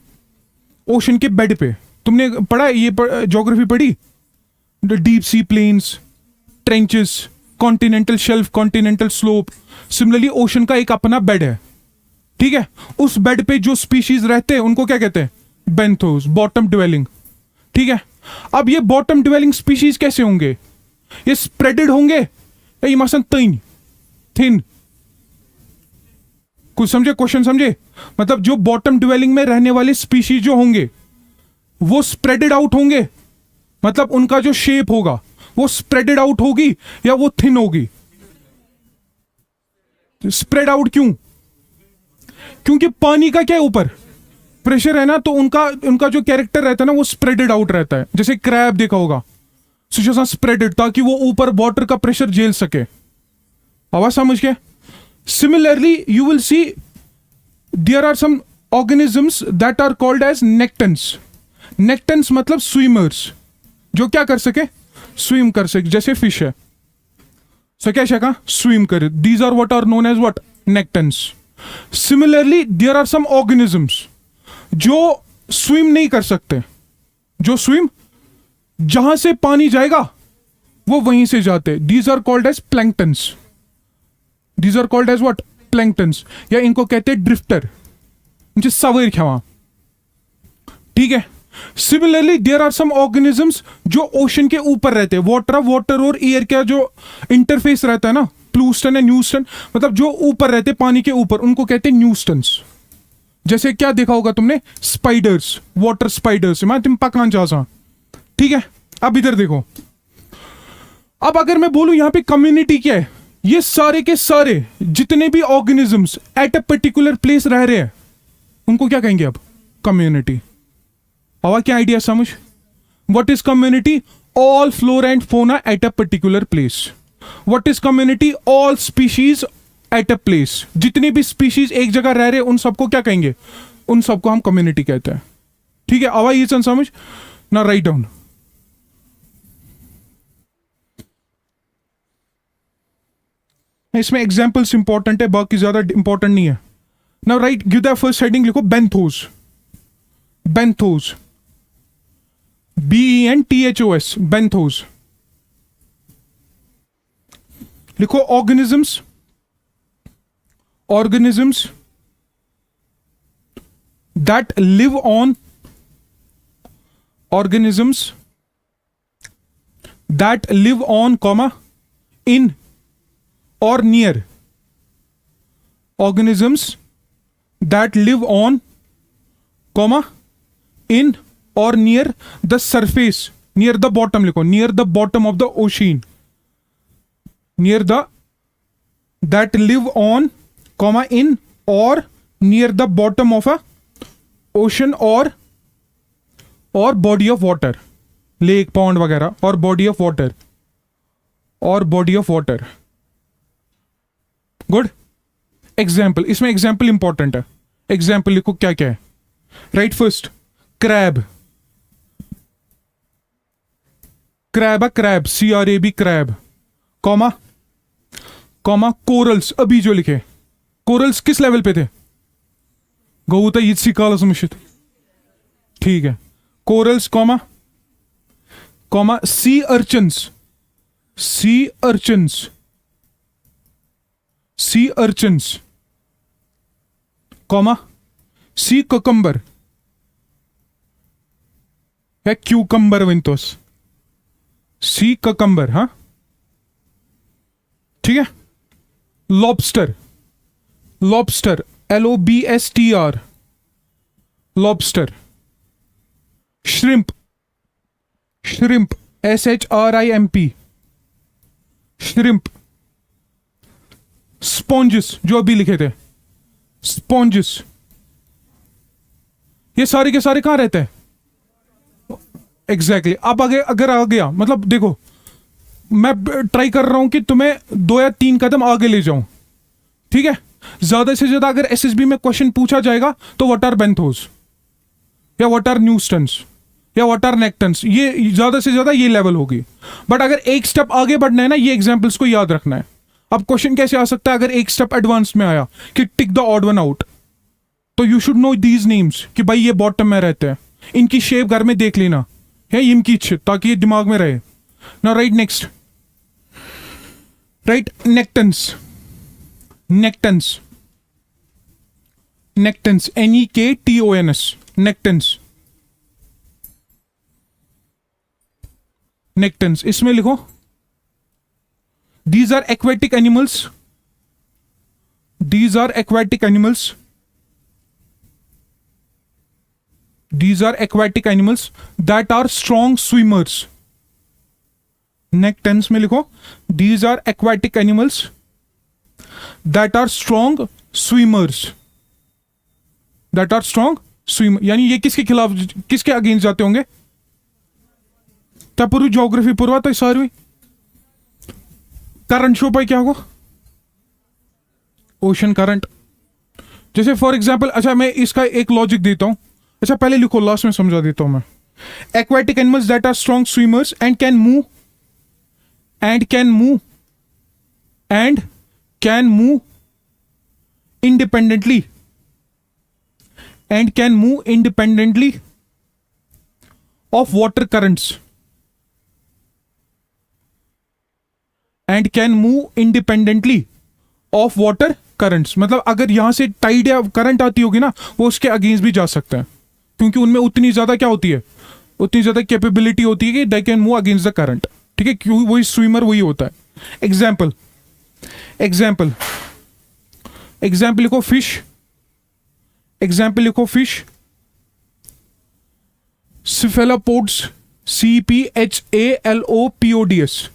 ओशन के बेड पे तुमने पढ़ा है, ये ज्योग्राफी पढ़ी, deep sea plains, trenches, continental shelf, continental slope. Similarly ocean का एक अपना बेड है, ठीक है, उस बेड पे जो स्पीशीज रहते हैं उनको क्या कहते हैं, बेंथोस, बॉटम ड्वेलिंग, ठीक है। अब ये बॉटम ड्वेलिंग स्पीशीज कैसे होंगे, ये स्प्रेडेड होंगे या मसन थिन, कुछ समझे, क्वेश्चन समझे? मतलब जो बॉटम ड्वेलिंग में रहने वाले स्पीशीज जो होंगे वो स्प्रेडेड आउट होंगे, मतलब उनका जो शेप होगा वो स्प्रेडेड आउट होगी या वो थिन होगी? स्प्रेड आउट क्यों? क्योंकि पानी का क्या है, ऊपर प्रेशर है ना, तो उनका जो कैरेक्टर रहता है ना वो स्प्रेडेड आउट रहता है। जैसे क्रैब देखा होगा, स्प्रेडेड, ताकि वो ऊपर वाटर का प्रेशर झेल सके। आवाज समझ के? Similarly you will see there are some organisms that are called as nektons. Nektons मतलब स्विमर्स, जो क्या कर सके, स्विम कर सके, जैसे फिश है, सो क्या शका स्विम करे, these are what are known as what, nektons. Similarly there are some organisms जो स्विम नहीं कर सकते, जो स्विम, जहां से पानी जाएगा वो वहीं से जाते हैं। These are called as planktons. These are called as what? Planktons, या इनको कहते हैं ड्रिफ्टर, म्हणजे सवैर खेवा। ठीक है। Similarly there are some organisms जो ओशन के ऊपर रहते हैं। वाटर और एयर का जो इंटरफेस रहता है ना, प्लूस्टन एंड न्यूस्टन, मतलब जो ऊपर रहते पानी के ऊपर, उनको कहते हैं न्यूस्टन्स। जैसे क्या देखा होगा तुमने? स्पाइडर्स, वाटर स्पाइडर्स, मैं तुम पकान चाहता। ठीक है। अब इधर देखो, अब अगर मैं बोलूं यहां पे कम्युनिटी क्या है, ये सारे के सारे जितने भी organisms eight a particular place रह रहे हैं, उनको क्या कहेंगे अब? कम्युनिटी। और क्या आइडिया समझ? What is community? All flora and fauna eight a particular place. What is community? All species at a place. जितनी भी स्पीशीज एक जगह रह रहे हैं, उन सबको क्या कहेंगे? उन सबको हम कम्युनिटी कहते हैं। ठीक है। आवा ये समझ ना? Write down. इसमें एग्जाम्पल्स इंपॉर्टेंट है, बाकी ज्यादा इंपॉर्टेंट नहीं है ना। Right, give the first heading, लिखो बेंथोस। Benthos, BENTHOS, benthos. लिखो organisms, organisms that live on, organisms that live on, comma, in or near, organisms that live on, comma, in or near the surface, near the bottom, लिखो near the bottom of the ocean, near the, that live on, comma, in or near the bottom of a ocean or body of water, lake, pond वगैरह, और body of water, और body of water। Good. Example, इसमें example important है। Example लिखो क्या क्या है। Right, first crab, crab है, crab, CRAB, crab, comma, comma, corals. अभी जो लिखे कोरल्स किस लेवल पे थे? गौता इसी काल समुचित। ठीक है। कोरल्स, कॉमा, कॉमा, सी अर्चन्स, सी अर्चन्स, सी अर्चन्स, कॉमा, सी ककम्बर या क्यूकम्बर विंतोस, सी ककम्बर। हाँ, ठीक है। Lobster, lobster, LOBSTR, lobster. Shrimp, shrimp, SHRIMP, shrimp. Spongin, जो अभी लिखे थे, स्पॉन्जिस। ये सारे के सारे कहां रहते हैं? एग्जैक्टली। अब आगे अगर आ गया, मतलब देखो मैं ट्राई कर रहा हूं कि तुम्हें 2 या 3 कदम आगे ले जाऊं। ठीक है। ज्यादा से ज्यादा अगर SSB में क्वेश्चन पूछा जाएगा तो व्हाट आर बेंथोस, या व्हाट आर न्यूस्टन्स, या व्हाट आर नेक्टन्स, ये ज्यादा से ज्यादा ये लेवल होगी। बट अगर एक स्टेप आगे बढ़ना है ना, ये एग्जाम्पल्स को याद रखना है। अब क्वेश्चन कैसे आ सकता है अगर एक स्टेप एडवांस में आया कि tick the odd one out, तो you should know these names कि भाई ये बॉटम में रहते हैं, इनकी शेप घर में देख लेना है, इनकी इच्छित, ताकि ये दिमाग में रहे ना। Right, next. Right, nektons, nektons, nektons, NEKTONS, nektons, nektons. इसमें लिखो these are aquatic animals, these are aquatic animals, these are aquatic animals that are strong swimmers। नेक्टन्स में लिखो these are aquatic animals that are strong swimmers, that are strong swimmer। यानी ये किसके खिलाफ, किसके against जाते होंगे? क्या पूरी ज्योग्राफी पूर्वा तो सारी करंट शो पर क्या होगा? Ocean current. जैसे फॉर एग्जांपल, अच्छा मैं इसका एक लॉजिक देता हूं। अच्छा पहले लिखो, लास्ट में समझा देता हूं मैं। Aquatic animals that are strong swimmers and can move, and can move, and can move independently, and can move independently of water currents, and can move independently of water currents. मतलब अगर यहां से Tide या current आती होगी ना, वो उसके अगेंस्ट भी जा सकता है, क्योंकि उनमें उतनी ज्यादा क्या होती है, उतनी ज्यादा कैपेबिलिटी होती है कि they can move against the current. ठीक है, क्यों वही स्विमर वही होता है। एग्जाम्पल एग्जाम्पल एग्जाम्पल लिखो फिश, एग्जाम्पल लिखो फिश, सिफेलोपोड्स, CEPHALOPODS,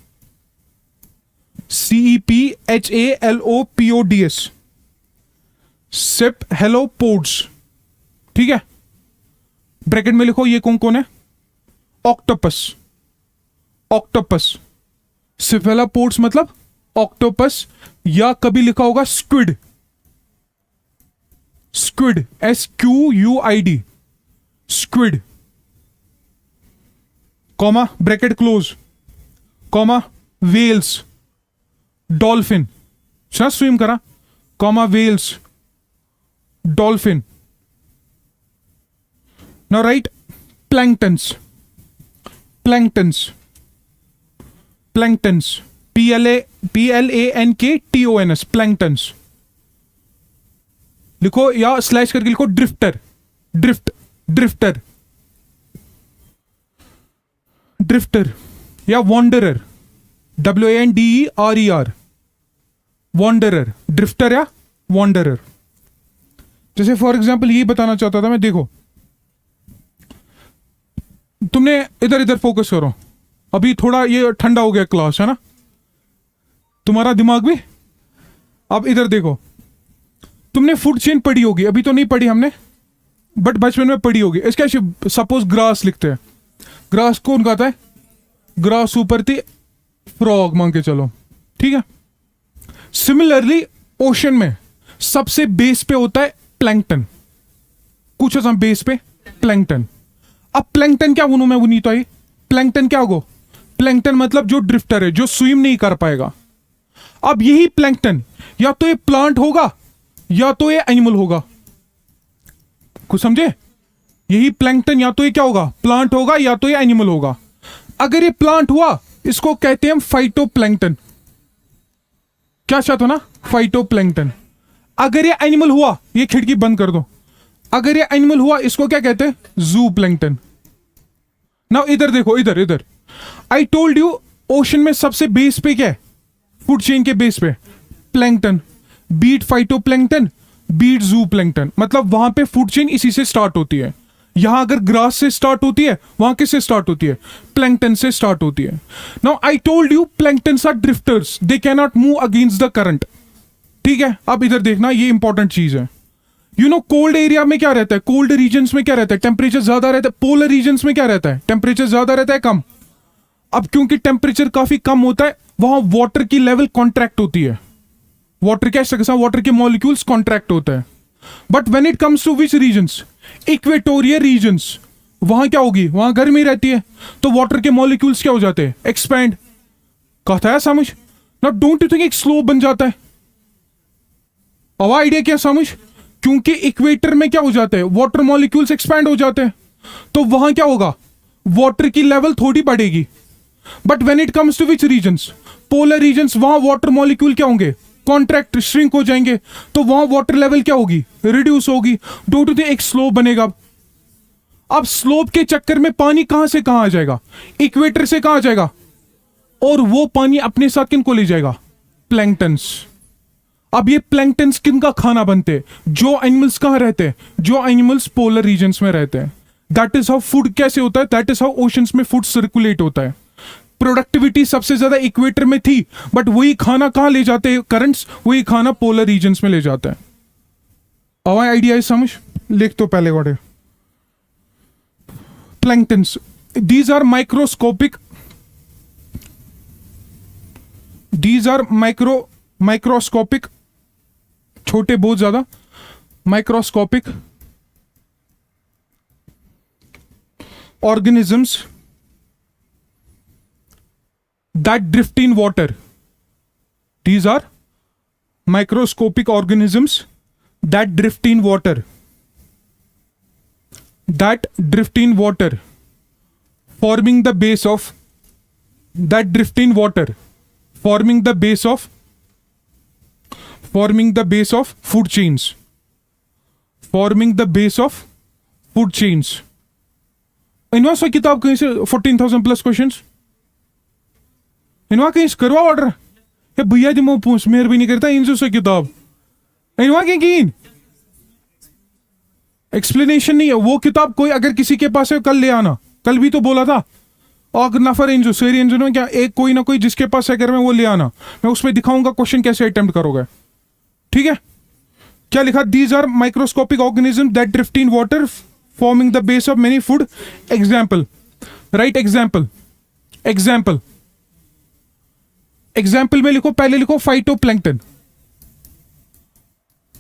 CEPHALOPODS, सेपहेलोपोड्स। ठीक है, ब्रैकेट में लिखो ये कौन कौन है, ऑक्टोपस, ऑक्टोपस, सिफेलोपोड्स मतलब ऑक्टोपस, या कभी लिखा होगा squid, squid SQUID, squid, comma bracket close, comma whales, dolphin, swim करा, comma whales, dolphin. Now right planktons, planktons, planktons, PLANKTONS, planktons लिखो, या स्लैश करके लिखो ड्रिफ्टर, ड्रिफ्ट, ड्रिफ्टर, ड्रिफ्टर, या वॉन्डरर, WANDERER, वॉन्डरर, ड्रिफ्टर या वॉन्डरर। जैसे for example यही बताना चाहता था मैं, देखो तुमने इधर इधर फोकस करो, अभी थोड़ा ये ठंडा हो गया क्लास है ना, तुम्हारा दिमाग भी। अब इधर देखो, तुमने फूड चेन पढ़ी होगी, अभी तो नहीं पढ़ी हमने, बट बचपन में पढ़ी होगी। इसका सपोज ग्रास लिखते हैं, ग्रास कौन खाता है, ग्रास ऊपर थी, फ्रॉग मान के चलो। ठीक है, सिमिलरली ओशन में सबसे बेस पे होता है प्लैंक्टन, कुछ ऐसा बेस पे प्लैंक्टन। अब प्लैंक्टन क्या बनू मैं, वो नहीं तो आई, प्लैंक्टन क्या होगा, प्लैंक्टन मतलब जो ड्रिफ्टर है, जो स्विम नहीं कर पाएगा। अब यही प्लैंक्टन या तो ये प्लांट होगा या तो ये एनिमल होगा, कुछ समझे, यही प्लैंक्टन या तो ये क्या होगा, प्लांट होगा, या तो ये एनिमल होगा। अगर ये प्लांट हुआ, इसको कहते हैं फाइटोप्लैंक्टन, क्या चाहते हो ना, फाइटोप्लैंक्टन। अगर ये एनिमल हुआ, ये खिड़की बंद कर दो, अगर ये एनिमल हुआ, इसको क्या कहते हैं, जू प्लैंक्टन। नाउ इधर देखो, इधर इधर, आई टोल्ड यू ओशन में सबसे बेस पे क्या है, फूड चेन के बेस पे प्लैंक्टन, बीट फाइटोप्लैंक्टन, बीट जू प्लैंक्टन, मतलब वहां पे फूड चेन इसी से स्टार्ट होती है। यहां अगर ग्रास से स्टार्ट होती है, वहां किससे स्टार्ट होती है, प्लैंक्टन से स्टार्ट होती है। Now I told you planktons are drifters, they can not move against the current. ठीक है, अब इधर देखना, ये इंपॉर्टेंट चीज है। यू नो कोल्ड एरिया में क्या रहता है, कोल्ड रीजन्स में क्या रहता है, टेम्परेचर ज्यादा रहता है। पोलर रीजन्स में क्या रहता है, टेम्परेचर ज्यादा रहता है, कम। अब क्योंकि टेम्परेचर काफी कम होता है, वहां वाटर की लेवल कॉन्ट्रैक्ट होती है, वाटर क्या, वाटर के मॉलिक्यूल्स कॉन्ट्रैक्ट होता है। But when it comes to which regions, equatorial regions, वहां क्या होगी, वहां गर्मी रहती है, तो वाटर के मॉलिक्यूल्स क्या हो जाते हैं, एक्सपैंड। कहता है समझ ना, डोंट यू थिंक एक स्लोप बन जाता है। अब आइडिया क्या समझ, क्योंकि इक्वेटर में क्या हो जाते हैं, वाटर मॉलिक्यूल्स एक्सपैंड हो जाते हैं, तो वहां क्या होगा, वाटर की लेवल थोड़ी बढ़ेगी। But when it comes to which regions, polar regions, वहां वाटर मॉलिक्यूल क्या होंगे, कॉन्ट्रैक्ट, श्रिंक हो जाएंगे, तो वहां वाटर लेवल क्या होगी, रिड्यूस होगी। डोंट यू थिंक एक स्लोप बनेगा। अब स्लोप के चक्कर में पानी कहां से कहां आ जाएगा, इक्वेटर से कहां आ जाएगा, और वो पानी अपने साथ किनको ले जाएगा, प्लैंक्टन्स। अब ये प्लैंक्टन्स किनका खाना बनते हैं, जो एनिमल्स कहां रहते हैं, जो एनिमल्स पोलर रीजन्स में रहते हैं। दैट इज हाउ फूड कैसे होता है, दैट इज हाउ ओशंस में फूड सर्कुलेट होता है। प्रोडक्टिविटी सबसे ज्यादा इक्वेटर में थी, बट वही खाना कहां ले जाते हैं, करंट्स, वही खाना पोलर रीजन्स में ले जाता है। अब आइडिया समझ, लिख तो पहले word planktons, these are microscopic, these are microscopic, छोटे बहुत ज्यादा, microscopic organisms that drift in water. These are microscopic organisms that drift in water. That drift in water, forming the base of, that drift in water, forming the base of food chains, forming the base of food chains. इनवा so किताब कहीं से 14,000 plus questions Innova कहीं से करवा order ये भैया जी मो पूछ मेहर भी नहीं करता इनसे सो किताब इनवा कहीं की एक्सप्लेनेशन नहीं है वो किताब कोई अगर किसी के पास है कल ले आना कल भी तो बोला था और नफर इंजो सेरी इंजो में क्या एक कोई ना कोई जिसके पास है घर में वो ले आना मैं उसमें दिखाऊंगा क्वेश्चन कैसे अटेम्प्ट करोगे ठीक है क्या लिखा these are microscopic organism that drift in water forming the base of many food example right example example example में लिखो पहले लिखो फाइटोप्लैंक्टन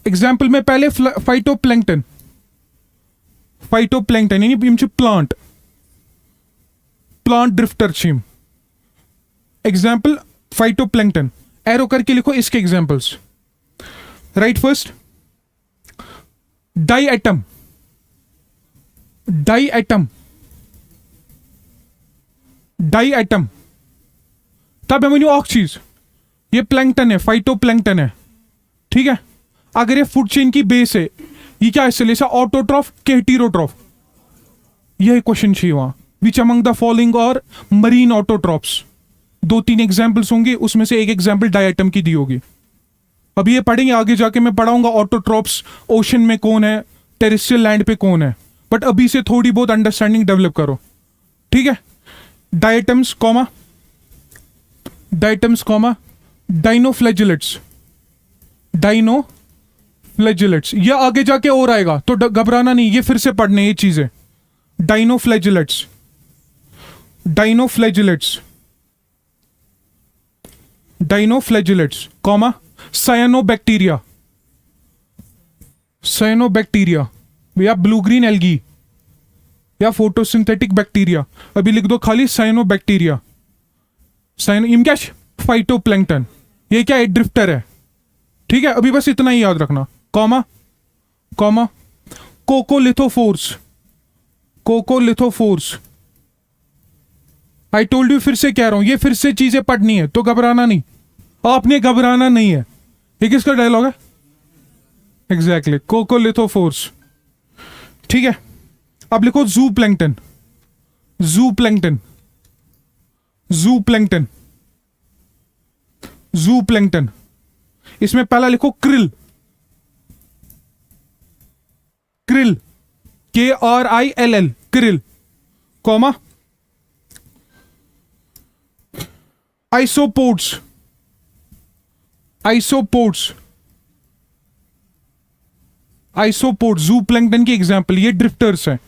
एग्जाम्पल में पहले फाइटोप्लैंक्टन फाइटोप्लैंक्टन यानी यम प्लांट प्लांट ड्रिफ्टर छिम एग्जाम्पल फाइटोप्लैंक्टन एरो करके लिखो इसके examples right first diatom diatom diatom तब है ऑक चीज ये प्लैंक्टन है फाइटोप्लैंक्टन है ठीक है अगर ये फूड चेन की बेस है ये क्या है ऑटोट्रॉफ के हेटेरोट्रॉफ यह क्वेश्चन चाहिए वहां विच अमंग द फॉलोइंग और मरीन ऑटोट्रॉप्स 2-3 एग्जाम्पल्स होंगे उसमें से एक एग्जाम्पल डायटम की दी होगी अब ये पढ़ेंगे आगे जाके मैं पढ़ाऊंगा ऑटोट्रॉप्स ओशन में कौन है टेरेस्ट्रियल लैंड पे कौन है बट अभी से थोड़ी बहुत अंडरस्टैंडिंग डेवलप करो ठीक है डायटम्स कॉमा डाइनोफ्लैजिलेट्स डाइनोफ्लैजिलेट्स ये आगे जाके और आएगा तो घबराना नहीं ये फिर से पढ़ने ये चीजें डाइनोफ्लैजिलेट्स डाइनोफ्लैजिलेट्स कॉमा साइनोबैक्टीरिया या ब्लू ग्रीन एल्गी या फोटोसिंथेटिक बैक्टीरिया अभी लिख दो खाली साइनोबैक्टीरिया इम क्या फाइटोप्लैंक्टन ये क्या है ड्रिफ्टर है ठीक है अभी बस इतना ही याद रखना कॉमा कोकोलिथोफोर्स आई टोल्ड यू फिर से कह रहा हूं ये फिर से चीजें पढ़नी है तो घबराना नहीं आपने घबराना नहीं है ये किसका डायलॉग है एग्जैक्टली कोकोलिथोफोर्स ठीक है अब लिखो जू प्लैंक्टन इसमें पहला लिखो krill KRILL krill comma isopods जू प्लैंक्टन की एग्जांपल ये ड्रिफ्टर्स हैं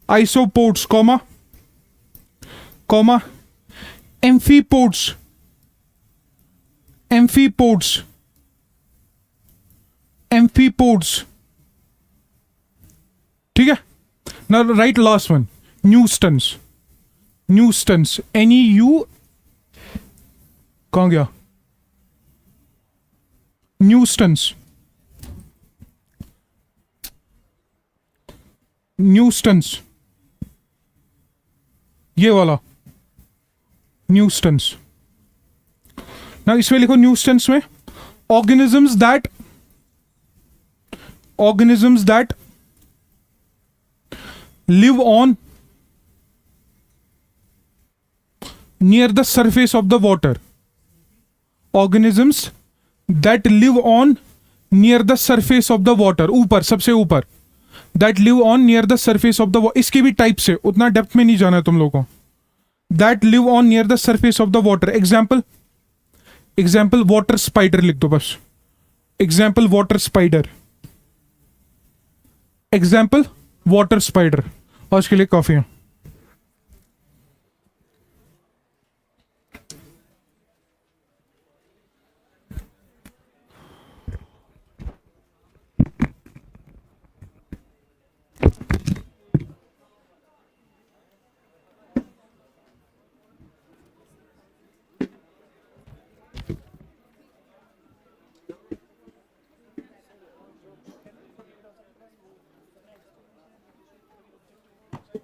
आइसोपोड्स कॉमा एम्फीपोड्स ठीक है ना राइट लास्ट वन न्यूस्टन्स NEU कहां गया न्यूस्टन्स ये वाला न्यूस्टन्स ना इसमें लिखो न्यूस्टन्स में organisms that live on near the surface of the water organisms that live on near the surface of the water ऊपर सबसे ऊपर that live on near the surface of the water इसके भी टाइप से उतना डेप्थ में नहीं जाना है तुम लोगों को that live on near the surface of the water example water spider लिख दो बस example water spider आज के लिए काफी है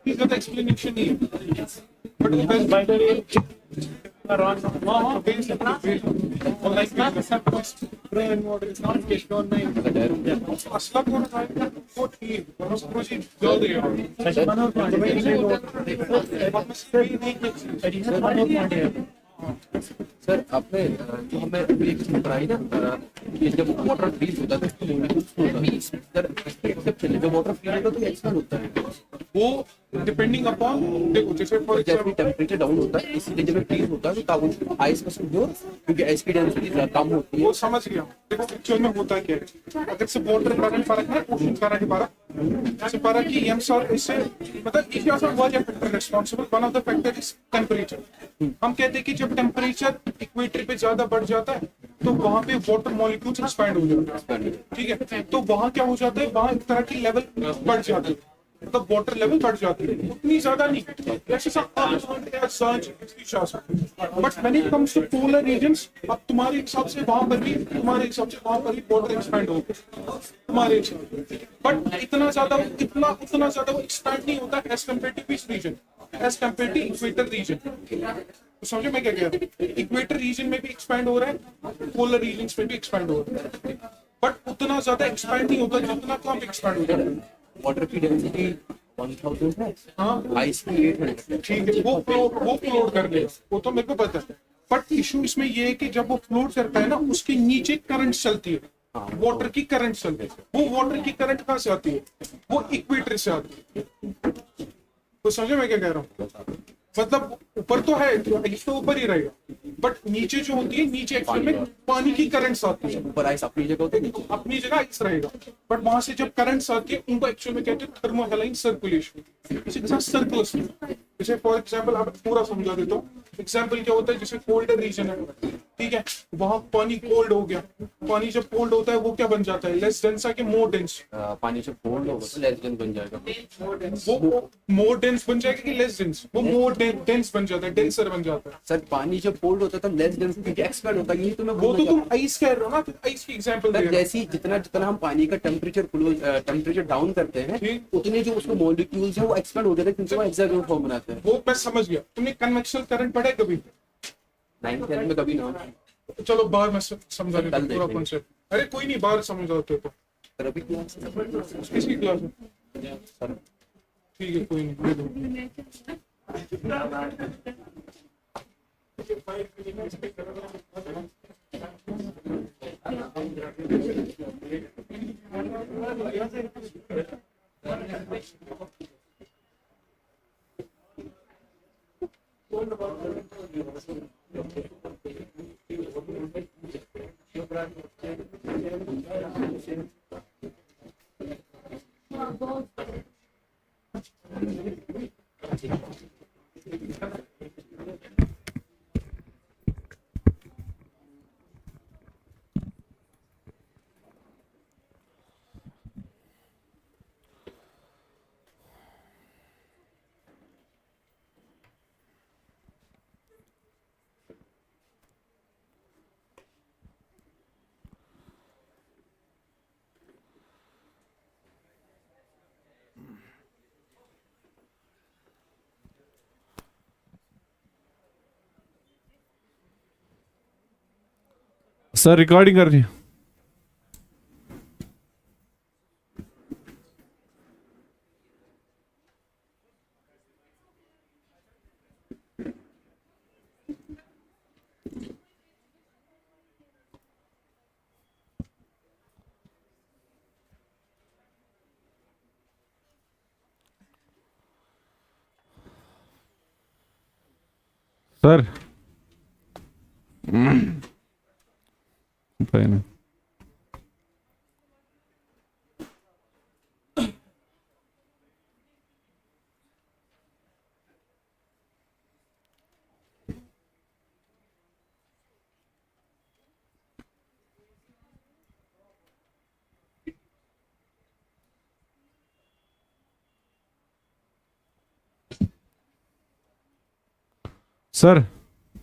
ज्यादा एक्सप्लेनेशन नहीं है बट हाँ भेज ऑनलाइन असला कौन है वो ठीक मुझे जल्दी सर आपने जो हमें अभी एक चीज पढ़ाई ना कि जब वाटर फ्रीज होता है तो उसको मॉलिक्यूल्स होता है सर एक्सेप्शन है जब वाटर फ्रीज होता है तो एक्सपेंड होता है वो डिपेंडिंग अपॉन देखो जैसे फॉर जैसे भी टेम्परेचर डाउन होता है इसलिए जब फ्रीज होता है तो ताकि आइस का जो क्योंकि आइस की डेंसिटी कम होती है वो समझ गया देखो एक्चुअल में होता क्या है अगर से वाटर करंट फर्क है ओशन करंट फर्क से फर्क की एम सर इससे मतलब if you are one factor responsible one of the factor is temperature हम कहते हैं कि जब टेम्परेचर इक्वेटर पे ज्यादा बढ़ जाता है तो वहां पे वाटर मॉलिक्यूल्स एक्सपैंड हो जाते हैं ठीक है तो वहां क्या हो जाता है वहां एक तरह की लेवल बढ़ जाती है मतलब वाटर लेवल बढ़ जाती है उतनी ज्यादा नहीं जैसे but when it comes to polar regions अब तुम्हारे हिसाब से वहां पर भी तुम्हारे हिसाब से वहां पर भी वाटर एक्सपैंड होगा तुम्हारे हिसाब से बट इतना ज्यादा वो एक्सपैंड नहीं होता as compare to which region as compare to equator region तो समझो मैं क्या कह रहा हूँ इक्वेटर रीजन में भी एक्सपैंड हो रहा है पोलर रीजन में भी एक्सपैंड हो रहा है बट उतना ज्यादा एक्सपैंड नहीं होता जितना कम एक्सपैंड हो जाता है वाटर की डेंसिटी 1000 है हाँ आइस की 800 ठीक है वो फ्लोट कर ले वो तो मेरे को पता है बट इशू इसमें ये है कि जब वो फ्लोट करता है ना उसके नीचे करंट चलती है वाटर की करंट चलती है वो वाटर की करंट कहाँ से आती है वो इक्वेटर से आती है तो समझे मैं क्या कह रहा हूँ मतलब ऊपर तो है तो ऊपर ही रहेगा बट नीचे जो होती है नीचे एक्चुअल में पानी की करंट्स आती है ऊपर आइस अपनी जगह होती है अपनी जगह आइस रहेगा बट वहां से जब करंट्स आती है उनको एक्चुअल में कहते हैं थर्मोहेलाइन सर्कुलेशन इसी के साथ सर्कुलस जैसे फॉर एग्जांपल आप पूरा समझा देता हूँ एग्जांपल क्या होता है जैसे कोल्डर रीजन है ठीक है वहां पानी कोल्ड हो गया पानी जब कोल्ड होता है वो क्या बन जाता है लेस डेंस आके मोर डेंस पानी जब कोल्ड होगा तो लेस डेंस बन जाएगा वो मोर डेंस बन जाएगा कि लेस डेंस वो मोर डेंस बन जाता है डेंसर बन जाता है सर पानी जब कोल्ड होता है तो लेस डेंस क्योंकि एक्सपेंड होता है यही तो मैं वो तो तुम आइस कह रहे हो ना आइस की एग्जांपल दे रहे हो जैसी जितना जितना हम पानी का टेम्परेचर डाउन करते हैं उतने जो उसके मॉलिक्यूल्स हैं वो एक्सपेंड हो जाते हैं क्योंकि वो एक्साइड फॉर्म बनाते हैं वो मैं समझ गया तुमने कन्वेक्शनल करंट पढ़ा है कभी 9th में कभी ना चलो बाहर मैं समझा देता हूँ पूरा कॉन्सेप्ट अरे कोई नहीं बाहर समझ आते तो सर अभी क्लास किसकी क्लास है ठीक है कोई नहीं दे सर रिकॉर्डिंग कर रही है सर पहले सर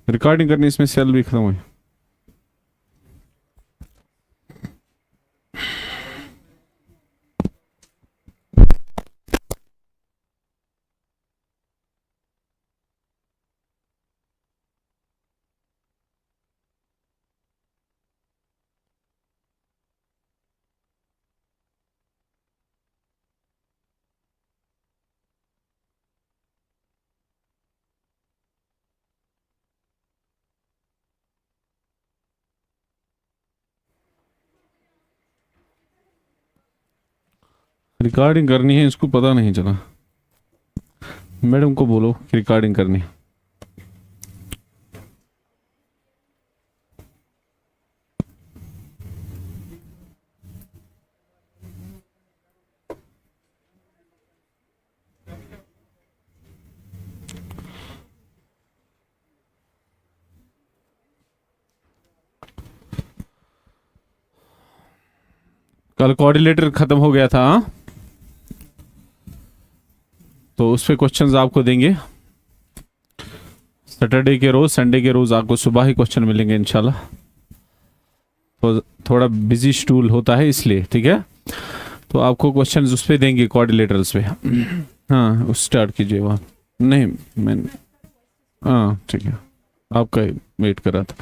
रिकॉर्डिंग करनी इसमें सेल भी खत्म हुई रिकॉर्डिंग करनी है, इसको पता नहीं चला। मैडम को बोलो कि रिकॉर्डिंग करनी है। कल कोऑर्डिनेटर खत्म हो गया था, हाँ? तो उस पे क्वेश्चंस आपको देंगे सैटरडे के रोज, संडे के रोज आपको सुबह ही क्वेश्चन मिलेंगे इंशाल्लाह। तो थोड़ा बिजी शेड्यूल होता है इसलिए, ठीक है? तो आपको क्वेश्चंस उस पे देंगे कोऑर्डिनेटर्स पे। हाँ, उस स्टार्ट कीजिए वहाँ। नहीं मैं, हाँ ठीक है, आपका वेट कर रहा था।